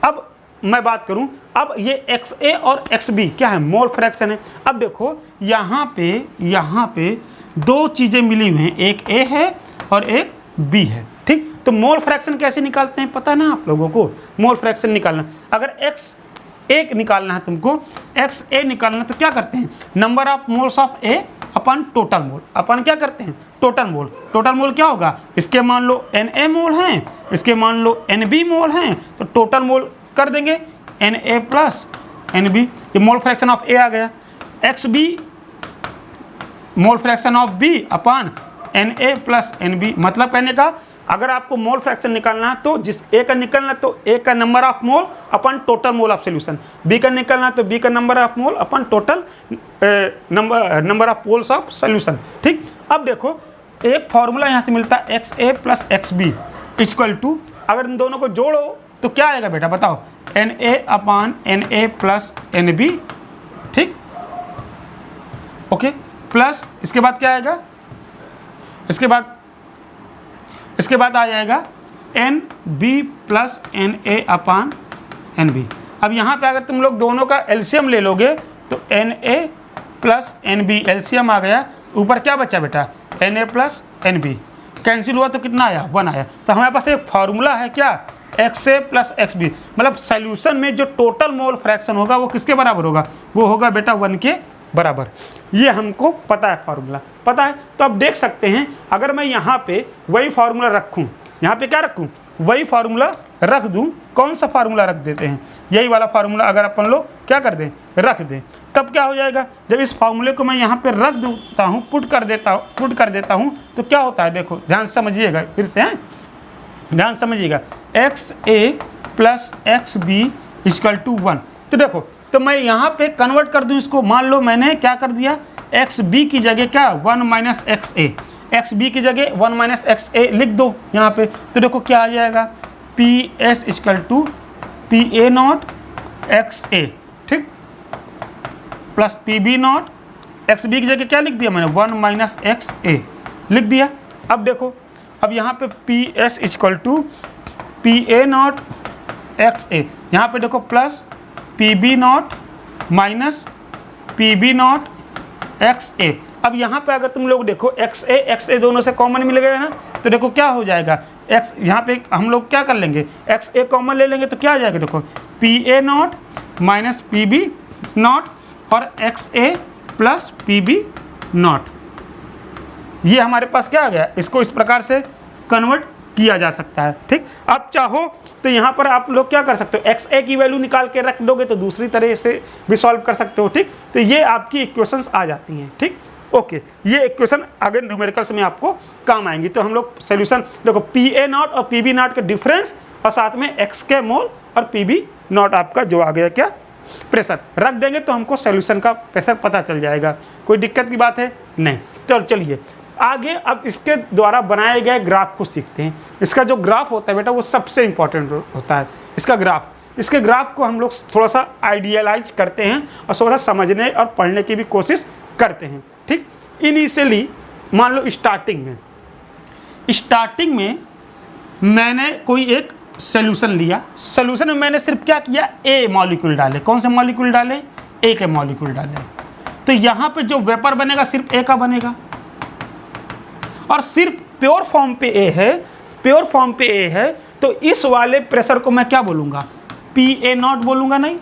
अब मैं बात करूं, अब ये एक्स ए और एक्स बी क्या है, मोल फ्रैक्शन है। अब देखो यहाँ पे दो चीज़ें मिली हुई हैं, एक ए है और एक बी है। ठीक, तो मोल फ्रैक्शन कैसे निकालते हैं पता है ना आप लोगों को, मोल फ्रैक्शन निकालना, अगर एक्स ए निकालना है तुमको, एक्स ए निकालना तो क्या करते हैं, number of moles of A अपन टोटल मोल, अपन क्या करते हैं टोटल मोल। टोटल मोल क्या होगा, इसके मान लो एन ए मोल हैं, इसके मान लो एन बी मोल हैं, तो टोटल मोल कर देंगे N A plus N B, ये मोल फ्रैक्शन ऑफ ए आ गया। X B mole fraction of B upon N A plus N B, मतलब कहने का अगर आपको मोल फ्रैक्शन निकालना है तो जिस ए का निकलना तो ए का number of mole upon total mole of solution, B का निकलना तो बी का number of mole upon total number of moles of solution. ठीक, अब देखो एक फॉर्मूला यहाँ से मिलता है X A plus X B equal to, अगर इन दोनों को जोड़ो तो क्या आएगा बेटा बताओ, N A upon N A plus N B. ठीक, ओके, प्लस इसके बाद क्या आएगा, इसके बाद आ जाएगा N B plus N A upon N B. अब यहाँ पे अगर तुम लोग दोनों का एलसीएम ले लोगे तो N A plus N B LCM आ गया, ऊपर क्या बचा बेटा N A plus N B, cancel हुआ तो कितना आया 1 आया। तो हमारे पास एक फार्मूला है क्या, x A plus X B, मतलब सॉल्यूशन में जो टोटल मोल फ्रैक्शन होगा वो किसके बराबर होगा, वो होगा बेटा 1 के बराबर। ये हमको पता है, फार्मूला पता है। तो अब देख सकते हैं अगर मैं यहाँ पे वही फार्मूला रखूँ, यहाँ पे क्या रखूँ वही फार्मूला रख दूं, कौन सा फार्मूला रख देते हैं, यही वाला फार्मूला अगर अपन लोग क्या कर दें, रख दें, तब क्या हो जाएगा, जब इस फार्मूले को मैं यहाँ पे रख देता हूँ, पुट कर देता हूँ तो क्या होता है, देखो ध्यान से समझिएगा, फिर से हैं, ध्यान समझिएगा, X A plus X B equal to 1। तो देखो, तो मैं यहाँ पे कन्वर्ट कर दूँ इसको, मान लो मैंने क्या कर दिया, एक्स बी की जगह क्या 1 माइनस एक्स ए, एक्स बी की जगह 1 माइनस एक्स ए लिख दो यहाँ पे, तो देखो क्या आ जाएगा, P S equal to P A naught X A, ठीक, plus P B naught X B की जगह क्या लिख दिया मैंने 1 माइनस एक्स ए लिख दिया। अब देखो, अब यहाँ पे P S equal to P A naught X A, यहाँ पे देखो plus P B naught minus P B naught X A. अब यहाँ पे अगर तुम लोग देखो एक्स ए दोनों से कॉमन मिल गए ना, तो देखो क्या हो जाएगा, एक्स यहाँ पे हम लोग क्या कर लेंगे, एक्स ए कॉमन ले लेंगे तो क्या आ जाएगा, देखो P A naught minus P B naught और X A plus P B naught, ये हमारे पास क्या आ गया, इसको इस प्रकार से कन्वर्ट किया जा सकता है। ठीक, आप चाहो तो यहाँ पर आप लोग क्या कर सकते हो, एक्स ए की वैल्यू निकाल के रख दोगे तो दूसरी तरह से भी सॉल्व कर सकते हो। ठीक, तो ये आपकी इक्वेशंस आ जाती हैं। ठीक, ओके, ये इक्वेशन आगे न्यूमेरिकल्स में आपको काम आएंगी। तो हम लोग सोल्यूशन देखो, पी ए नॉट और पी बी नॉट का डिफरेंस और साथ में एक्स के मोल और पी बी नॉट आपका जो आ गया क्या प्रेशर रख देंगे तो हमको सोल्यूशन का प्रेशर पता चल जाएगा। कोई दिक्कत की बात है नहीं। तो चलिए आगे अब इसके द्वारा बनाए गए ग्राफ को सीखते हैं। इसका जो ग्राफ होता है बेटा वो सबसे इम्पॉर्टेंट होता है, इसका ग्राफ। इसके ग्राफ को हम लोग थोड़ा सा आइडियलाइज करते हैं और थोड़ा समझने और पढ़ने की भी कोशिश करते हैं। ठीक, इनिशियली मान लो स्टार्टिंग में मैंने कोई एक सॉल्यूशन लिया, सॉल्यूशन में मैंने सिर्फ क्या किया, ए मॉलिक्यूल डाले। कौन से मॉलिक्यूल डाले, ए के मॉलिक्यूल डाले। तो यहाँ पे जो वेपर बनेगा सिर्फ ए का बनेगा और सिर्फ प्योर फॉर्म पे ए है, प्योर फॉर्म पे ए है। तो इस वाले प्रेशर को मैं क्या बोलूँगा, पी ए नॉट बोलूँगा, नहीं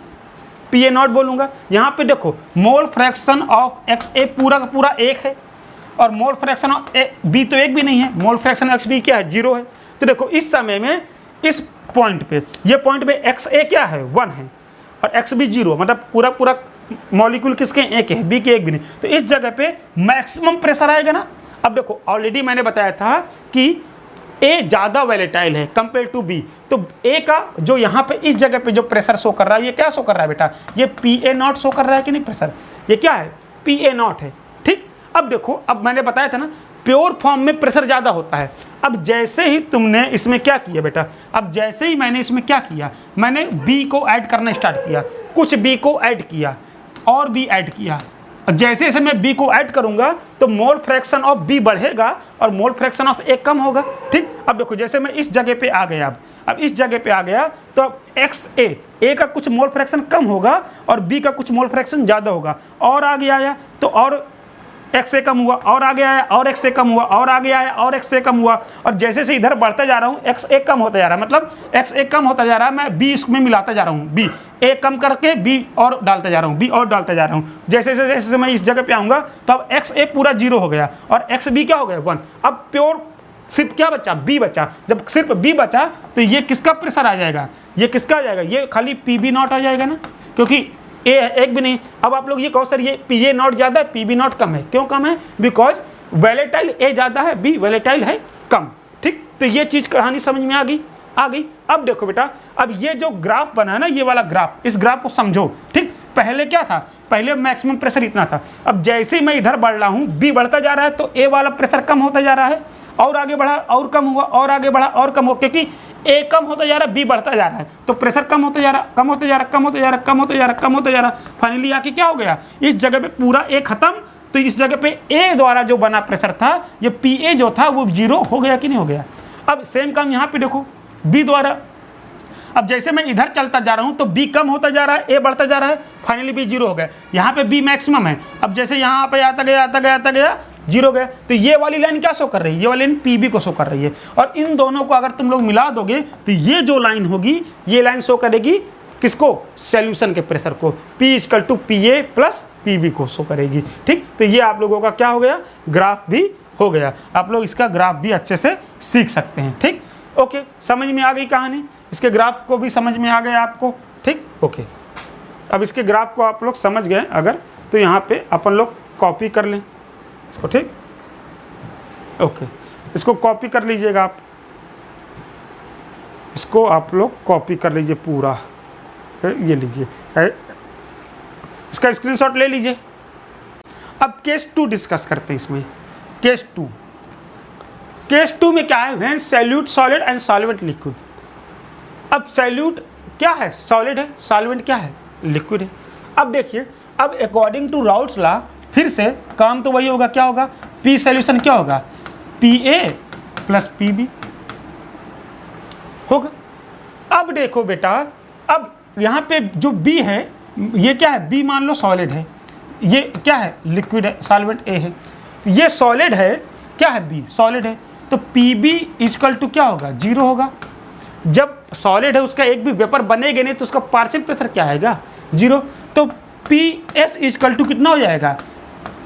पी ए नॉट बोलूँगा। यहाँ पे देखो mole fraction of X A पूरा का पूरा एक है और mole fraction of A B तो एक भी नहीं है, मोल फ्रैक्शन एक्स बी क्या है, 0 है। तो देखो इस समय में इस पॉइंट पे, ये पॉइंट पे एक्स ए क्या है, 1 है और एक्स बी 0, मतलब पूरा पूरा मॉलिक्यूल किसके एक है, बी के एक भी नहीं। तो इस जगह पे मैक्सिमम प्रेशर आएगा ना। अब देखो ऑलरेडी मैंने बताया था कि ए ज़्यादा वैलेटाइल है कंपेयर टू बी, तो ए का जो यहाँ पे इस जगह पे जो प्रेशर शो कर रहा है, ये क्या शो कर रहा है बेटा, ये पी ए नॉट शो कर रहा है कि नहीं प्रेशर, ये क्या है, पी ए नॉट है। ठीक, अब देखो, अब मैंने बताया था ना प्योर फॉर्म में प्रेशर ज़्यादा होता है। अब जैसे ही तुमने इसमें क्या किया बेटा, अब जैसे ही मैंने इसमें क्या किया, मैंने बी को ऐड करना स्टार्ट किया, कुछ बी को ऐड किया और बी ऐड किया। जैसे जैसे मैं बी को ऐड करूंगा तो मोल फ्रैक्शन ऑफ बी बढ़ेगा और मोल फ्रैक्शन ऑफ ए कम होगा। ठीक, अब देखो जैसे मैं इस जगह पे आ गया, अब इस जगह पे आ गया तो अब एक्स ए का कुछ मोल फ्रैक्शन कम होगा और बी का कुछ मोल फ्रैक्शन ज़्यादा होगा। और आगे आया तो और एक्स से कम हुआ, और आगे आया और एक्स से कम हुआ, और आगे आया और एक्स से कम हुआ। और जैसे से इधर बढ़ता जा रहा हूँ एक्स ए कम होता जा रहा है, मतलब एक्स ए कम होता जा रहा है, मैं बी इसमें मिलाता जा रहा हूँ, बी ए कम करके बी और डालता जा रहा हूँ, बी और डालता जा रहा हूँ। जैसे जैसे मैं इस जगह पे आऊँगा तो अब एक्स ए पूरा 0 हो गया और एक्स बी क्या हो गया 1। अब प्योर सिर्फ क्या बचा, बी बचा। जब सिर्फ बी बचा तो ये किसका प्रेशर आ जाएगा, ये किसका आ जाएगा, ये खाली पी बी नॉट आ जाएगा ना, क्योंकि ए एक भी नहीं। अब आप लोग ये कहो सर ये पी ए नॉट ज़्यादा है पी बी नॉट कम है, क्यों कम है, बिकॉज वैलेटाइल ए ज़्यादा है, बी वैलेटाइल है कम। ठीक, तो ये चीज़ कहानी समझ में आ गई। अब देखो बेटा, अब ये जो ग्राफ बना है ना, ये वाला ग्राफ, इस ग्राफ को समझो। ठीक, पहले क्या था, पहले मैक्सिमम प्रेशर इतना था। अब जैसे ही मैं इधर बढ़ रहा हूँ, बी बढ़ता जा रहा है तो ए वाला प्रेशर कम होता जा रहा है, और आगे बढ़ा और कम हुआ, और आगे बढ़ा और कम हुआ, क्योंकि ए कम होता जा रहा है, बी बढ़ता जा रहा है, तो प्रेशर कम होता जा रहा, कम होता जा रहा, कम होता जा रहा, कम होता जा रहा, कम होता जा रहा। फाइनली आके क्या हो गया, इस जगह पे पूरा ए खत्म, तो इस जगह पे ए द्वारा जो बना प्रेशर था, ये पी ए जो था वो 0 हो गया कि नहीं हो गया। अब सेम काम यहाँ पे देखो बी द्वारा। अब जैसे मैं इधर चलता जा रहा हूँ तो बी कम होता जा रहा है, ए बढ़ता जा रहा है, फाइनली बी 0 हो गया। यहाँ पे बी मैक्सिमम है, अब जैसे यहाँ पे आता गया 0 गया, तो ये वाली लाइन क्या शो कर रही है, ये वाली लाइन पी बी को शो कर रही है। और इन दोनों को अगर तुम लोग मिला दोगे तो ये जो लाइन होगी, ये लाइन शो करेगी किसको, सॉल्यूशन के प्रेशर को, P equal to P A plus P B को शो करेगी। ठीक, तो ये आप लोगों का क्या हो गया, ग्राफ भी हो गया। आप लोग इसका ग्राफ भी अच्छे से सीख सकते हैं। ठीक, ओके, समझ में आ गई कहानी, इसके ग्राफ को भी समझ में आ गया आपको, ठीक, ओके। अब इसके ग्राफ को आप लोग समझ गए अगर, तो यहाँ पे अपन लोग कॉपी कर लें इसको, ठीक, ओके। इसको कॉपी कर लीजिएगा आप, इसको आप लोग कॉपी कर लीजिए पूरा, ये लीजिए, इसका स्क्रीनशॉट ले लीजिए। अब केस 2 डिस्कस करते हैं इसमें। केस 2 में क्या है, when solute solid and solvent liquid. अब सॉल्यूट क्या है, सॉलिड है, सॉल्वेंट क्या है, लिक्विड है। अब देखिए, अब अकॉर्डिंग टू राउट्स लॉ फिर से काम तो वही होगा, क्या होगा, पी सॉल्यूशन क्या होगा, PA प्लस PB होगा। अब देखो बेटा, अब यहाँ पे जो B है, ये क्या है, B मान लो सॉलिड है, ये क्या है, लिक्विड है, सॉल्वेंट A है, ये सॉलिड है, क्या है, B सॉलिड है, तो PB इक्वल टू क्या होगा, 0 होगा। जब सॉलिड है उसका एक भी वेपर बनेगा नहीं तो उसका पार्शियल प्रेशर क्या आएगा, 0। तो PS इक्वल टू कितना हो जाएगा,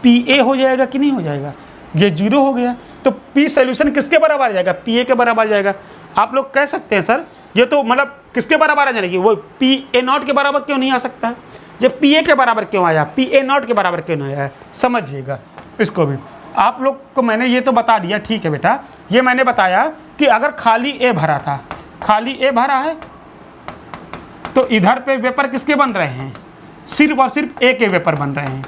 PA हो जाएगा कि नहीं हो जाएगा, ये 0 हो गया। तो P सोल्यूशन किसके बराबर आ जाएगा, PA के बराबर आ जाएगा। आप लोग कह सकते हैं सर ये तो मतलब किसके बराबर आ जाएगी, वो PA0 के बराबर क्यों नहीं आ सकता है, ये PA के बराबर क्यों आया, PA0 के बराबर क्यों नहीं आया, समझिएगा इसको भी। आप लोग को मैंने ये तो बता दिया, ठीक है बेटा, ये मैंने बताया कि अगर खाली A भरा था, खाली A भरा है, तो इधर पे वेपर किसके बन रहे हैं, सिर्फ और सिर्फ A के वेपर बन रहे हैं।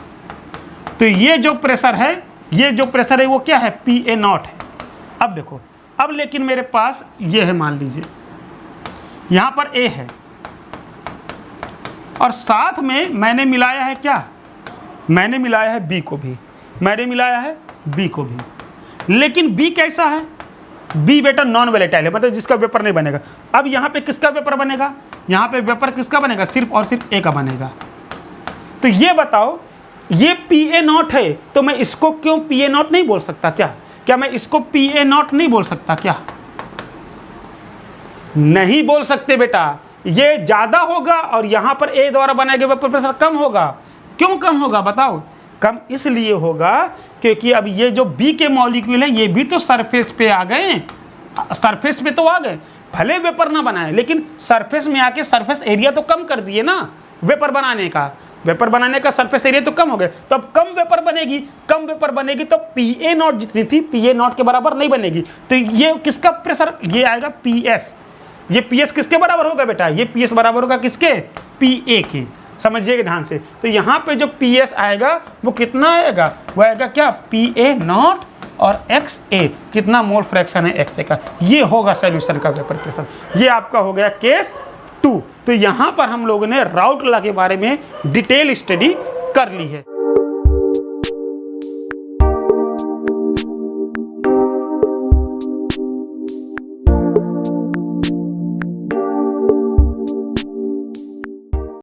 तो ये जो प्रेशर है, ये जो प्रेशर है वो क्या है, PA0 है। अब देखो, अब लेकिन मेरे पास ये है, मान लीजिए यहाँ पर A है और साथ में मैंने मिलाया है क्या, मैंने मिलाया है B को भी, मैंने मिलाया है B को भी। लेकिन B कैसा है, B बेटा नॉन वोलेटाइल है, मतलब जिसका वेपर नहीं बनेगा। अब यहाँ पे किसका वेपर बनेगा, यहाँ पे वेपर किसका बनेगा, सिर्फ और सिर्फ A का बनेगा। तो ये बताओ, ये PA0 है तो मैं इसको क्यों PA0 नहीं बोल सकता, क्या मैं इसको PA0 नहीं बोल सकता, क्या नहीं बोल सकते बेटा, ये ज़्यादा होगा और यहाँ पर A द्वारा बनाए गए वेपर प्रेशर कम होगा। क्यों कम होगा बताओ, कम इसलिए होगा क्योंकि अब ये जो B के मॉलिक्यूल हैं ये भी तो सरफेस पे आ गए, सरफेस पे तो आ गए, भले वेपर ना बनाए लेकिन सरफेस में आके सरफेस एरिया तो कम कर दिए ना, वेपर बनाने का सरफेस एरिया तो कम हो गया। तो अब कम वेपर बनेगी तो PA0 जितनी थी PA0 के बराबर नहीं बनेगी। तो ये किसका प्रेशर, ये आएगा PS, ये PS किसके बराबर होगा बेटा, ये PS बराबर होगा किसके, PA के, समझिएगा ध्यान से। तो यहाँ पे जो PS आएगा वो कितना आएगा, वो आएगा क्या, PA0 और XA, कितना मोल फ्रैक्शन है XA का, ये होगा सॉल्यूशन का वेपर प्रेशर। ये आपका हो गया केस 2। तो यहाँ पर हम लोगों ने राउट लॉ के बारे में डिटेल स्टडी कर ली है।